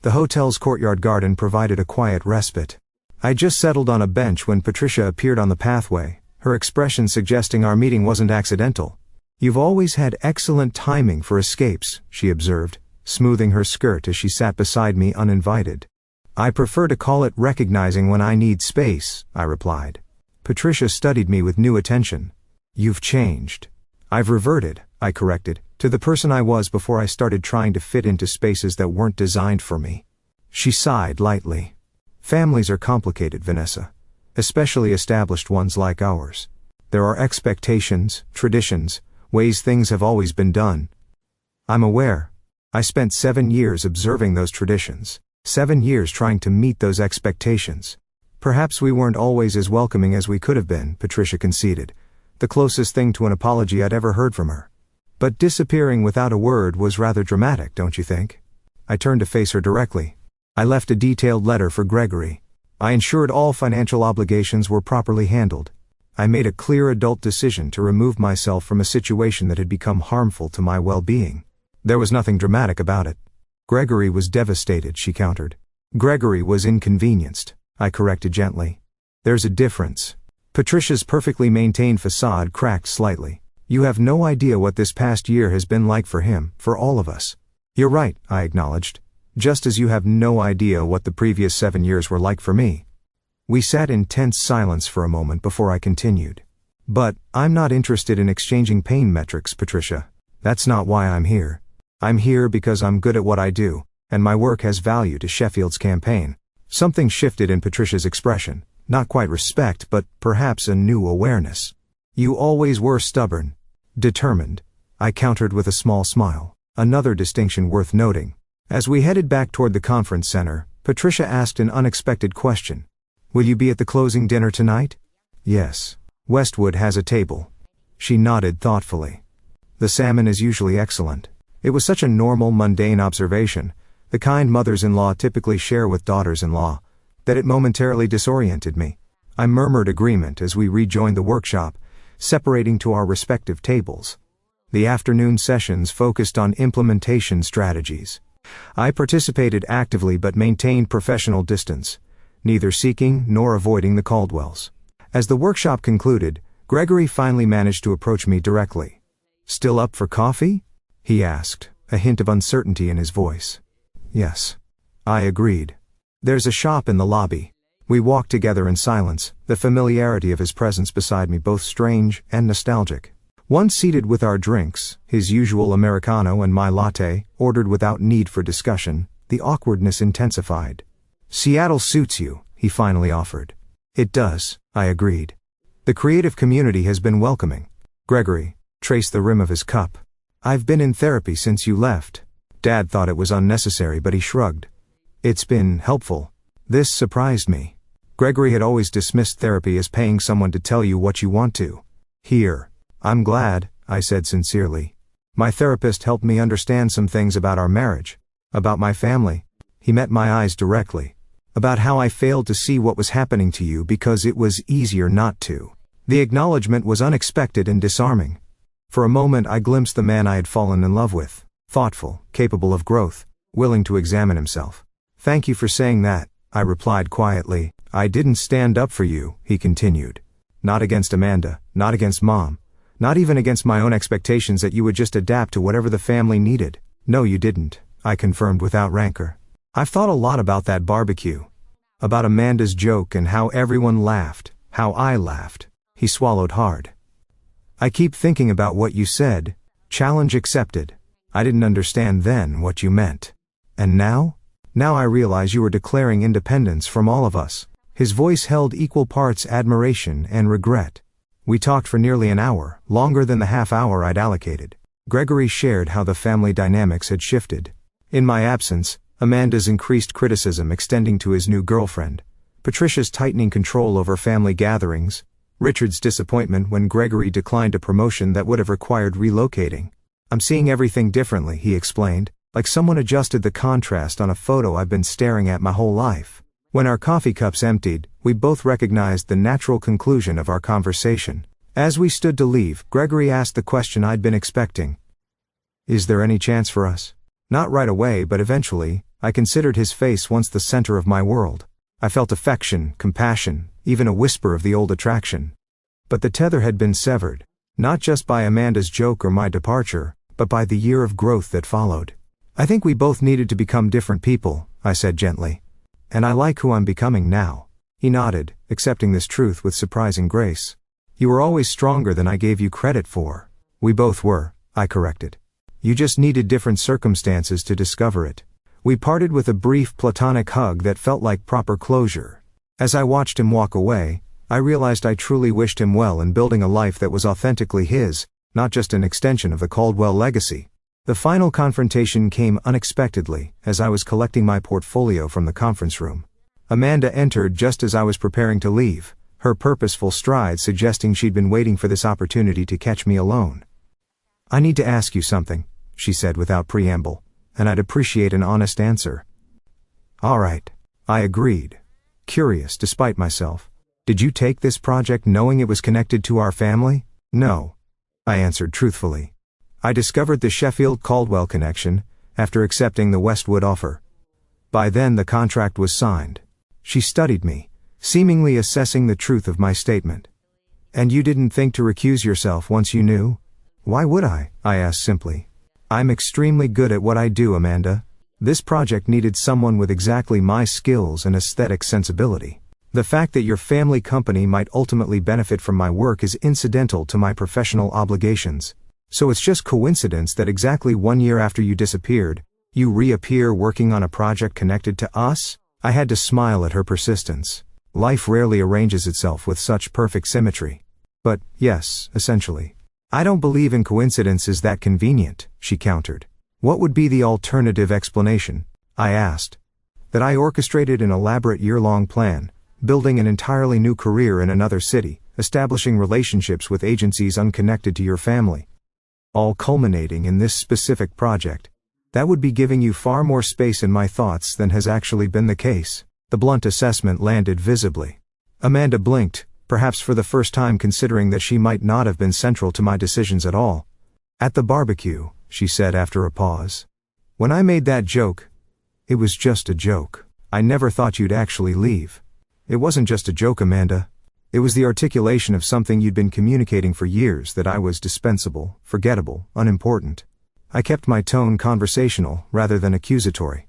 The hotel's courtyard garden provided a quiet respite. I just settled on a bench when Patricia appeared on the pathway, her expression suggesting our meeting wasn't accidental. "You've always had excellent timing for escapes," she observed, smoothing her skirt as she sat beside me uninvited. "I prefer to call it recognizing when I need space," I replied. Patricia studied me with new attention. You've changed. I've reverted, I corrected, to the person I was before I started trying to fit into spaces that weren't designed for me. She sighed lightly. Families are complicated, Vanessa. Especially established ones like ours. There are expectations, traditions, ways things have always been done. I'm aware. I spent 7 years observing those traditions. 7 years trying to meet those expectations. Perhaps we weren't always as welcoming as we could have been, Patricia conceded. The closest thing to an apology I'd ever heard from her. But disappearing without a word was rather dramatic, don't you think? I turned to face her directly. I left a detailed letter for Gregory. I ensured all financial obligations were properly handled. I made a clear adult decision to remove myself from a situation that had become harmful to my well-being. There was nothing dramatic about it. Gregory was devastated, she countered. Gregory was inconvenienced, I corrected gently. There's a difference. Patricia's perfectly maintained facade cracked slightly. You have no idea what this past year has been like for him, for all of us. You're right, I acknowledged. Just as you have no idea what the previous 7 years were like for me. We sat in tense silence for a moment before I continued. But, I'm not interested in exchanging pain metrics, Patricia. That's not why I'm here. I'm here because I'm good at what I do, and my work has value to Sheffield's campaign. Something shifted in Patricia's expression. Not quite respect, but perhaps a new awareness. You always were stubborn. Determined. I countered with a small smile. Another distinction worth noting. As we headed back toward the conference center, Patricia asked an unexpected question. Will you be at the closing dinner tonight? Yes. Westwood has a table. She nodded thoughtfully. The salmon is usually excellent. It was such a normal, mundane observation, the kind mothers-in-law typically share with daughters-in-law, that it momentarily disoriented me. I murmured agreement as we rejoined the workshop, separating to our respective tables. The afternoon sessions focused on implementation strategies. I participated actively but maintained professional distance, neither seeking nor avoiding the Caldwells. As the workshop concluded, Gregory finally managed to approach me directly. Still up for coffee? He asked, a hint of uncertainty in his voice. Yes. I agreed. There's a shop in the lobby. We walked together in silence, the familiarity of his presence beside me both strange and nostalgic. Once seated with our drinks, his usual Americano and my latte, ordered without need for discussion, the awkwardness intensified. Seattle suits you, he finally offered. It does, I agreed. The creative community has been welcoming. Gregory traced the rim of his cup. I've been in therapy since you left. Dad thought it was unnecessary, but he shrugged. It's been helpful. This surprised me. Gregory had always dismissed therapy as paying someone to tell you what you want to hear. I'm glad, I said sincerely. My therapist helped me understand some things about our marriage, about my family. He met my eyes directly. About how I failed to see what was happening to you because it was easier not to. The acknowledgement was unexpected and disarming. For a moment I glimpsed the man I had fallen in love with, thoughtful, capable of growth, willing to examine himself. Thank you for saying that, I replied quietly. I didn't stand up for you, he continued. Not against Amanda, not against Mom. Not even against my own expectations that you would just adapt to whatever the family needed. No, you didn't, I confirmed without rancor. I've thought a lot about that barbecue. About Amanda's joke and how everyone laughed, how I laughed. He swallowed hard. I keep thinking about what you said. Challenge accepted. I didn't understand then what you meant. And now? Now I realize you were declaring independence from all of us. His voice held equal parts admiration and regret. We talked for nearly an hour, longer than the half hour I'd allocated. Gregory shared how the family dynamics had shifted. In my absence, Amanda's increased criticism extending to his new girlfriend, Patricia's tightening control over family gatherings, Richard's disappointment when Gregory declined a promotion that would have required relocating. I'm seeing everything differently, he explained, like someone adjusted the contrast on a photo I've been staring at my whole life. When our coffee cups emptied, we both recognized the natural conclusion of our conversation. As we stood to leave, Gregory asked the question I'd been expecting. Is there any chance for us? Not right away, but eventually. I considered his face once the center of my world. I felt affection, compassion, even a whisper of the old attraction. But the tether had been severed, not just by Amanda's joke or my departure, but by the year of growth that followed. I think we both needed to become different people, I said gently. And I like who I'm becoming now. He nodded, accepting this truth with surprising grace. You were always stronger than I gave you credit for. We both were, I corrected. You just needed different circumstances to discover it. We parted with a brief platonic hug that felt like proper closure. As I watched him walk away, I realized I truly wished him well in building a life that was authentically his, not just an extension of the Caldwell legacy. The final confrontation came unexpectedly, as I was collecting my portfolio from the conference room. Amanda entered just as I was preparing to leave, her purposeful stride suggesting she'd been waiting for this opportunity to catch me alone. I need to ask you something, she said without preamble, and I'd appreciate an honest answer. All right, I agreed, curious despite myself. Did you take this project knowing it was connected to our family? No, I answered truthfully. I discovered the Sheffield-Caldwell connection after accepting the Westwood offer. By then the contract was signed. She studied me, seemingly assessing the truth of my statement. And you didn't think to recuse yourself once you knew? Why would I asked simply. I'm extremely good at what I do, Amanda. This project needed someone with exactly my skills and aesthetic sensibility. The fact that your family company might ultimately benefit from my work is incidental to my professional obligations. So it's just coincidence that exactly 1 year after you disappeared, you reappear working on a project connected to us? I had to smile at her persistence. Life rarely arranges itself with such perfect symmetry. But, yes, essentially. I don't believe in coincidences that convenient, she countered. What would be the alternative explanation? I asked. That I orchestrated an elaborate year-long plan, building an entirely new career in another city, establishing relationships with agencies unconnected to your family. All culminating in this specific project. That would be giving you far more space in my thoughts than has actually been the case. The blunt assessment landed visibly. Amanda blinked, perhaps for the first time considering that she might not have been central to my decisions at all. At the barbecue, she said after a pause. When I made that joke, it was just a joke. I never thought you'd actually leave. It wasn't just a joke, Amanda. It was the articulation of something you'd been communicating for years, that I was dispensable, forgettable, unimportant. I kept my tone conversational rather than accusatory.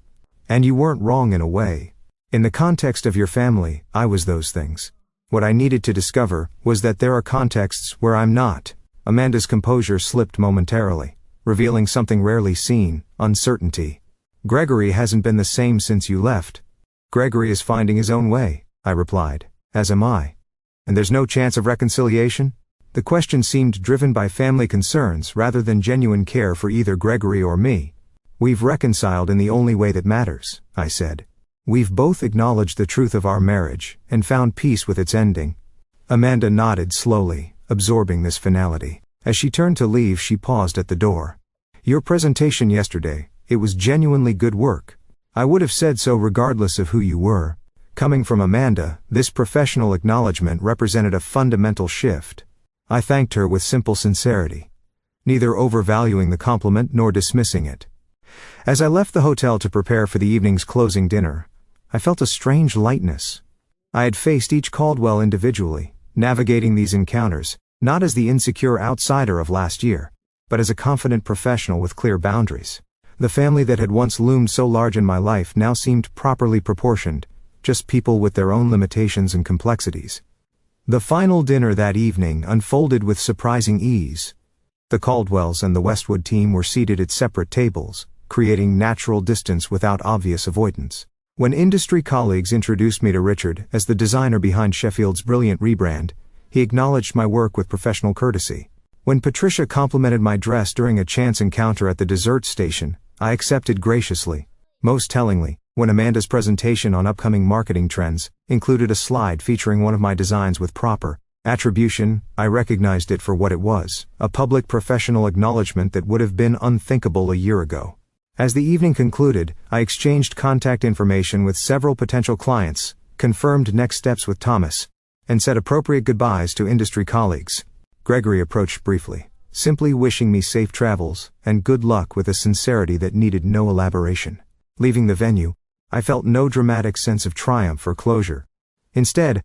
And you weren't wrong in a way. In the context of your family, I was those things. What I needed to discover was that there are contexts where I'm not. Amanda's composure slipped momentarily, revealing something rarely seen: uncertainty. Gregory hasn't been the same since you left. Gregory is finding his own way, I replied. As am I. And there's no chance of reconciliation? The question seemed driven by family concerns rather than genuine care for either Gregory or me. We've reconciled in the only way that matters, I said. We've both acknowledged the truth of our marriage and found peace with its ending. Amanda nodded slowly, absorbing this finality. As she turned to leave, she paused at the door. Your presentation yesterday, it was genuinely good work. I would have said so regardless of who you were. Coming from Amanda, this professional acknowledgement represented a fundamental shift. I thanked her with simple sincerity, neither overvaluing the compliment nor dismissing it. As I left the hotel to prepare for the evening's closing dinner, I felt a strange lightness. I had faced each Caldwell individually, navigating these encounters, not as the insecure outsider of last year, but as a confident professional with clear boundaries. The family that had once loomed so large in my life now seemed properly proportioned, just people with their own limitations and complexities. The final dinner that evening unfolded with surprising ease. The Caldwells and the Westwood team were seated at separate tables, creating natural distance without obvious avoidance. When industry colleagues introduced me to Richard as the designer behind Sheffield's brilliant rebrand, he acknowledged my work with professional courtesy. When Patricia complimented my dress during a chance encounter at the dessert station, I accepted graciously. Most tellingly, when Amanda's presentation on upcoming marketing trends included a slide featuring one of my designs with proper attribution, I recognized it for what it was, a public professional acknowledgement that would have been unthinkable a year ago. As the evening concluded, I exchanged contact information with several potential clients, confirmed next steps with Thomas, and said appropriate goodbyes to industry colleagues. Gregory approached briefly, simply wishing me safe travels and good luck with a sincerity that needed no elaboration. Leaving the venue, I felt no dramatic sense of triumph or closure. Instead,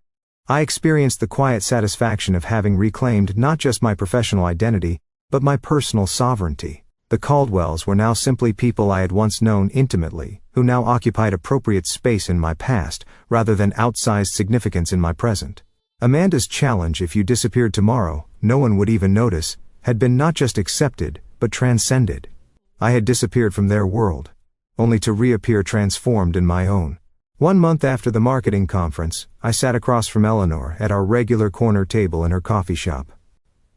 I experienced the quiet satisfaction of having reclaimed not just my professional identity, but my personal sovereignty. The Caldwells were now simply people I had once known intimately, who now occupied appropriate space in my past, rather than outsized significance in my present. Amanda's challenge, if you disappeared tomorrow, no one would even notice, had been not just accepted, but transcended. I had disappeared from their world, only to reappear transformed in my own. 1 month after the marketing conference, I sat across from Eleanor at our regular corner table in her coffee shop.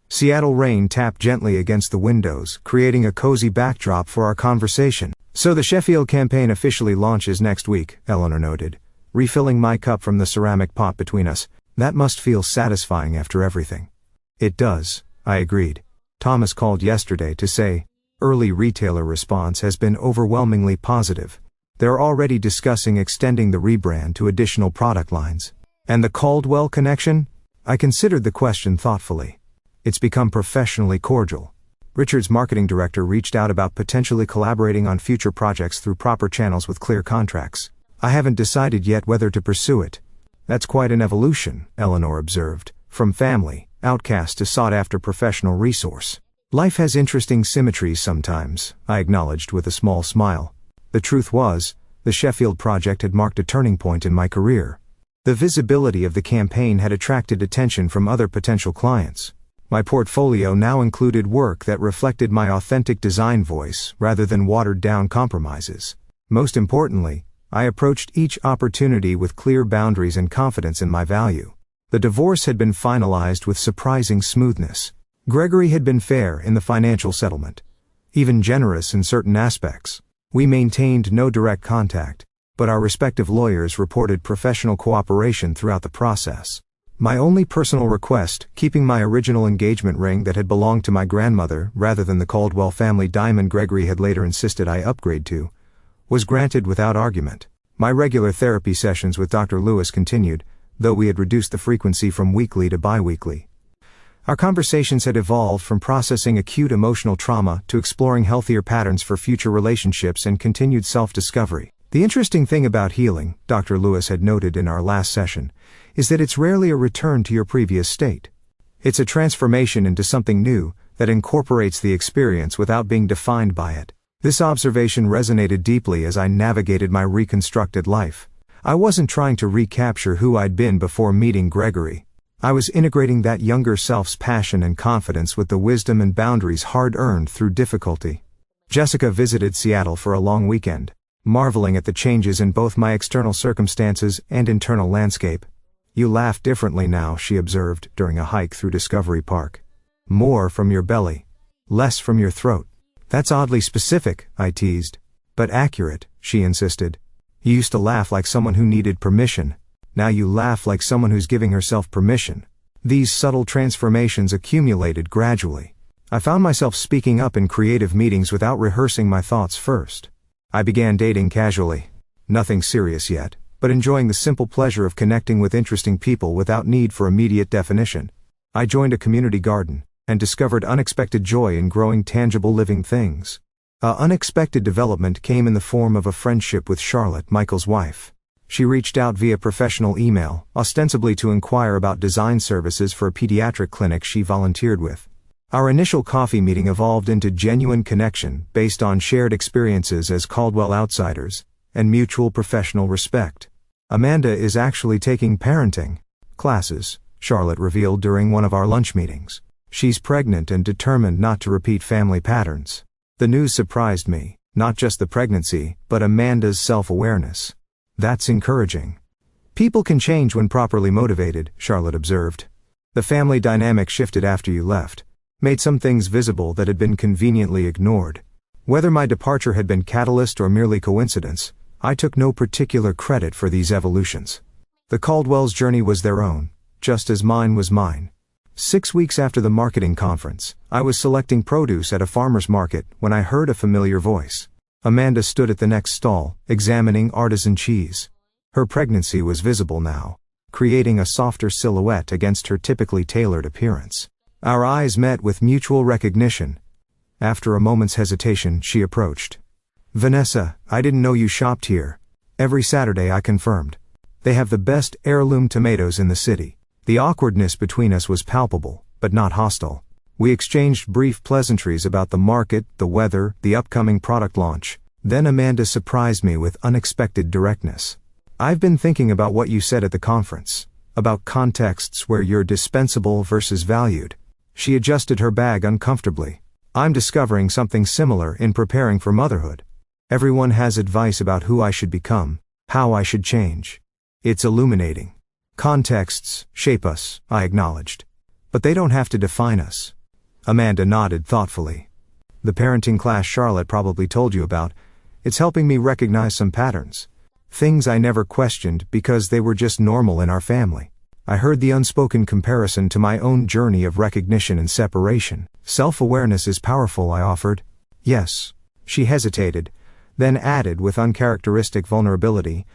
Seattle rain tapped gently against the windows, creating a cozy backdrop for our conversation. "So the Sheffield campaign officially launches next week," Eleanor noted, refilling my cup from the ceramic pot between us. "That must feel satisfying after everything." "It does," I agreed. "Thomas called yesterday to say, early retailer response has been overwhelmingly positive. They're already discussing extending the rebrand to additional product lines." "And the Caldwell connection?" I considered the question thoughtfully. "It's become professionally cordial. Richard's marketing director reached out about potentially collaborating on future projects through proper channels with clear contracts. I haven't decided yet whether to pursue it." "That's quite an evolution," Eleanor observed, "from family, outcast to sought-after professional resource." "Life has interesting symmetries sometimes," I acknowledged with a small smile. The truth was, the Sheffield project had marked a turning point in my career. The visibility of the campaign had attracted attention from other potential clients. My portfolio now included work that reflected my authentic design voice rather than watered-down compromises. Most importantly, I approached each opportunity with clear boundaries and confidence in my value. The divorce had been finalized with surprising smoothness. Gregory had been fair in the financial settlement, even generous in certain aspects. We maintained no direct contact, but our respective lawyers reported professional cooperation throughout the process. My only personal request, keeping my original engagement ring that had belonged to my grandmother rather than the Caldwell family diamond Gregory had later insisted I upgrade to, was granted without argument. My regular therapy sessions with Dr. Lewis continued, though we had reduced the frequency from weekly to bi-weekly. Our conversations had evolved from processing acute emotional trauma to exploring healthier patterns for future relationships and continued self-discovery. "The interesting thing about healing," Dr. Lewis had noted in our last session, "is that it's rarely a return to your previous state. It's a transformation into something new that incorporates the experience without being defined by it." This observation resonated deeply as I navigated my reconstructed life. I wasn't trying to recapture who I'd been before meeting Gregory. I was integrating that younger self's passion and confidence with the wisdom and boundaries hard-earned through difficulty. Jessica visited Seattle for a long weekend, marveling at the changes in both my external circumstances and internal landscape. "You laugh differently now," she observed during a hike through Discovery Park. "More from your belly. Less from your throat." "That's oddly specific," I teased. "But accurate," she insisted. "You used to laugh like someone who needed permission. Now you laugh like someone who's giving herself permission." These subtle transformations accumulated gradually. I found myself speaking up in creative meetings without rehearsing my thoughts first. I began dating casually. Nothing serious yet, but enjoying the simple pleasure of connecting with interesting people without need for immediate definition. I joined a community garden, and discovered unexpected joy in growing tangible living things. An unexpected development came in the form of a friendship with Charlotte, Michael's wife. She reached out via professional email, ostensibly to inquire about design services for a pediatric clinic she volunteered with. Our initial coffee meeting evolved into genuine connection based on shared experiences as Caldwell outsiders, and mutual professional respect. "Amanda is actually taking parenting classes," Charlotte revealed during one of our lunch meetings. "She's pregnant and determined not to repeat family patterns." The news surprised me, not just the pregnancy, but Amanda's self-awareness. "That's encouraging. People can change when properly motivated," Charlotte observed. "The family dynamic shifted after you left, made some things visible that had been conveniently ignored. Whether my departure had been catalyst or merely coincidence, I took no particular credit for these evolutions. The Caldwell's journey was their own, just as mine was mine." 6 weeks after the marketing conference, I was selecting produce at a farmer's market when I heard a familiar voice. Amanda stood at the next stall, examining artisan cheese. Her pregnancy was visible now, creating a softer silhouette against her typically tailored appearance. Our eyes met with mutual recognition. After a moment's hesitation, she approached. "Vanessa, I didn't know you shopped here." "Every Saturday," I confirmed. "They have the best heirloom tomatoes in the city." The awkwardness between us was palpable, but not hostile. We exchanged brief pleasantries about the market, the weather, the upcoming product launch. Then Amanda surprised me with unexpected directness. "I've been thinking about what you said at the conference, about contexts where you're dispensable versus valued." She adjusted her bag uncomfortably. "I'm discovering something similar in preparing for motherhood. Everyone has advice about who I should become, how I should change. It's illuminating. Contexts shape us," I acknowledged. "But they don't have to define us." Amanda nodded thoughtfully. "The parenting class Charlotte probably told you about, it's helping me recognize some patterns. Things I never questioned because they were just normal in our family." I heard the unspoken comparison to my own journey of recognition and separation. "Self-awareness is powerful," I offered. "Yes." She hesitated, then added with uncharacteristic vulnerability,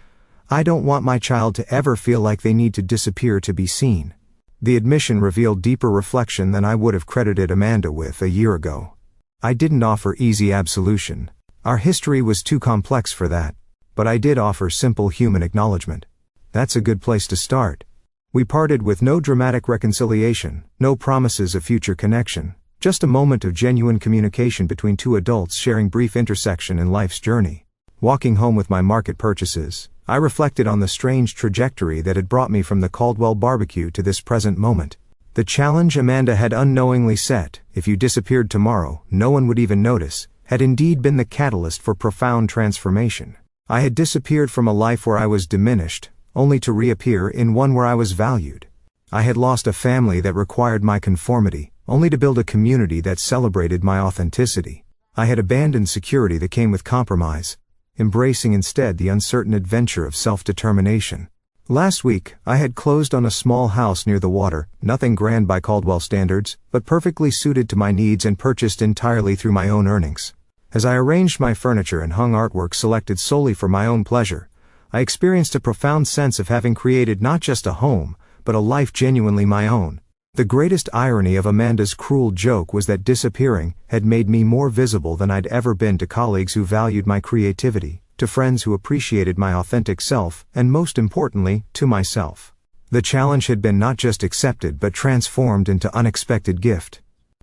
"I don't want my child to ever feel like they need to disappear to be seen." The admission revealed deeper reflection than I would have credited Amanda with a year ago. I didn't offer easy absolution. Our history was too complex for that. But I did offer simple human acknowledgement. That's a good place to start. We parted with no dramatic reconciliation, no promises of future connection, just a moment of genuine communication between two adults sharing brief intersection in life's journey. Walking home with my market purchases, I reflected on the strange trajectory that had brought me from the Caldwell barbecue to this present moment. The challenge Amanda had unknowingly set, "If you disappeared tomorrow, no one would even notice," had indeed been the catalyst for profound transformation. I had disappeared from a life where I was diminished, only to reappear in one where I was valued. I had lost a family that required my conformity, only to build a community that celebrated my authenticity. I had abandoned security that came with compromise, embracing instead the uncertain adventure of self-determination. Last week, I had closed on a small house near the water, nothing grand by Caldwell standards, but perfectly suited to my needs and purchased entirely through my own earnings. As I arranged my furniture and hung artwork selected solely for my own pleasure, I experienced a profound sense of having created not just a home, but a life genuinely my own. The greatest irony of Amanda's cruel joke was that disappearing had made me more visible than I'd ever been to colleagues who valued my creativity, to friends who appreciated my authentic self, and most importantly, to myself. The challenge had been not just accepted but transformed into unexpected gift.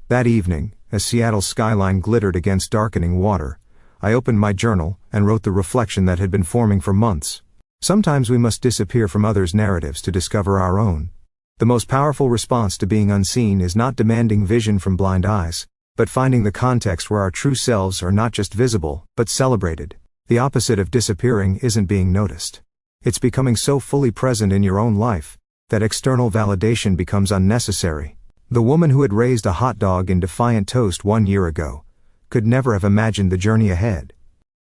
That evening, as Seattle's skyline glittered against darkening water, I opened my journal and wrote the reflection that had been forming for months. Sometimes we must disappear from others' narratives to discover our own. The most powerful response to being unseen is not demanding vision from blind eyes, but finding the context where our true selves are not just visible, but celebrated. The opposite of disappearing isn't being noticed. It's becoming so fully present in your own life that external validation becomes unnecessary. The woman who had raised a hot dog in defiant toast 1 year ago could never have imagined the journey ahead.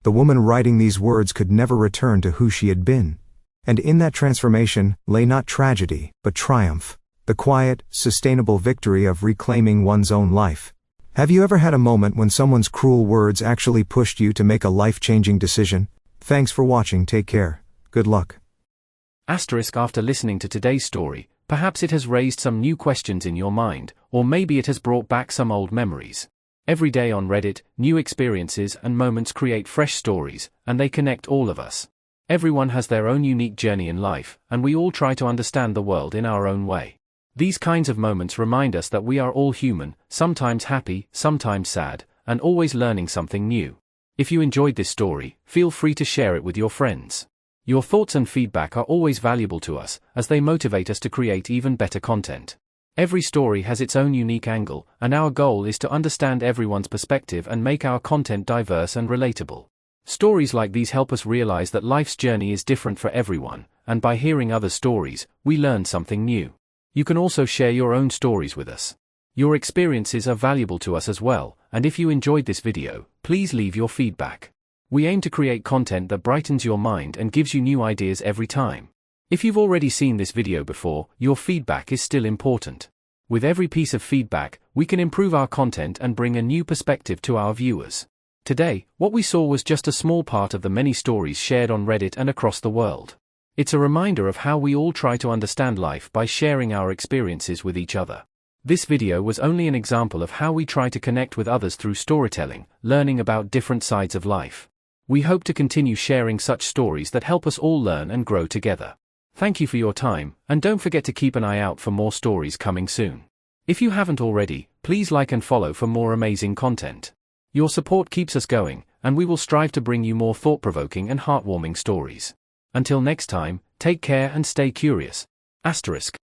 The woman writing these words could never return to who she had been. And in that transformation lay not tragedy, but triumph, the quiet, sustainable victory of reclaiming one's own life. Have you ever had a moment when someone's cruel words actually pushed you to make a life-changing decision? Thanks for watching. Take care. Good luck. After listening to today's story, perhaps it has raised some new questions in your mind, or maybe it has brought back some old memories. Every day on Reddit, new experiences and moments create fresh stories, and they connect all of us. Everyone has their own unique journey in life, and we all try to understand the world in our own way. These kinds of moments remind us that we are all human, sometimes happy, sometimes sad, and always learning something new. If you enjoyed this story, feel free to share it with your friends. Your thoughts and feedback are always valuable to us, as they motivate us to create even better content. Every story has its own unique angle, and our goal is to understand everyone's perspective and make our content diverse and relatable. Stories like these help us realize that life's journey is different for everyone, and by hearing other stories, we learn something new. You can also share your own stories with us. Your experiences are valuable to us as well, and if you enjoyed this video, please leave your feedback. We aim to create content that brightens your mind and gives you new ideas every time. If you've already seen this video before, your feedback is still important. With every piece of feedback, we can improve our content and bring a new perspective to our viewers. Today, what we saw was just a small part of the many stories shared on Reddit and across the world. It's a reminder of how we all try to understand life by sharing our experiences with each other. This video was only an example of how we try to connect with others through storytelling, learning about different sides of life. We hope to continue sharing such stories that help us all learn and grow together. Thank you for your time, and don't forget to keep an eye out for more stories coming soon. If you haven't already, please like and follow for more amazing content. Your support keeps us going, and we will strive to bring you more thought-provoking and heartwarming stories. Until next time, take care and stay curious. Asterisk.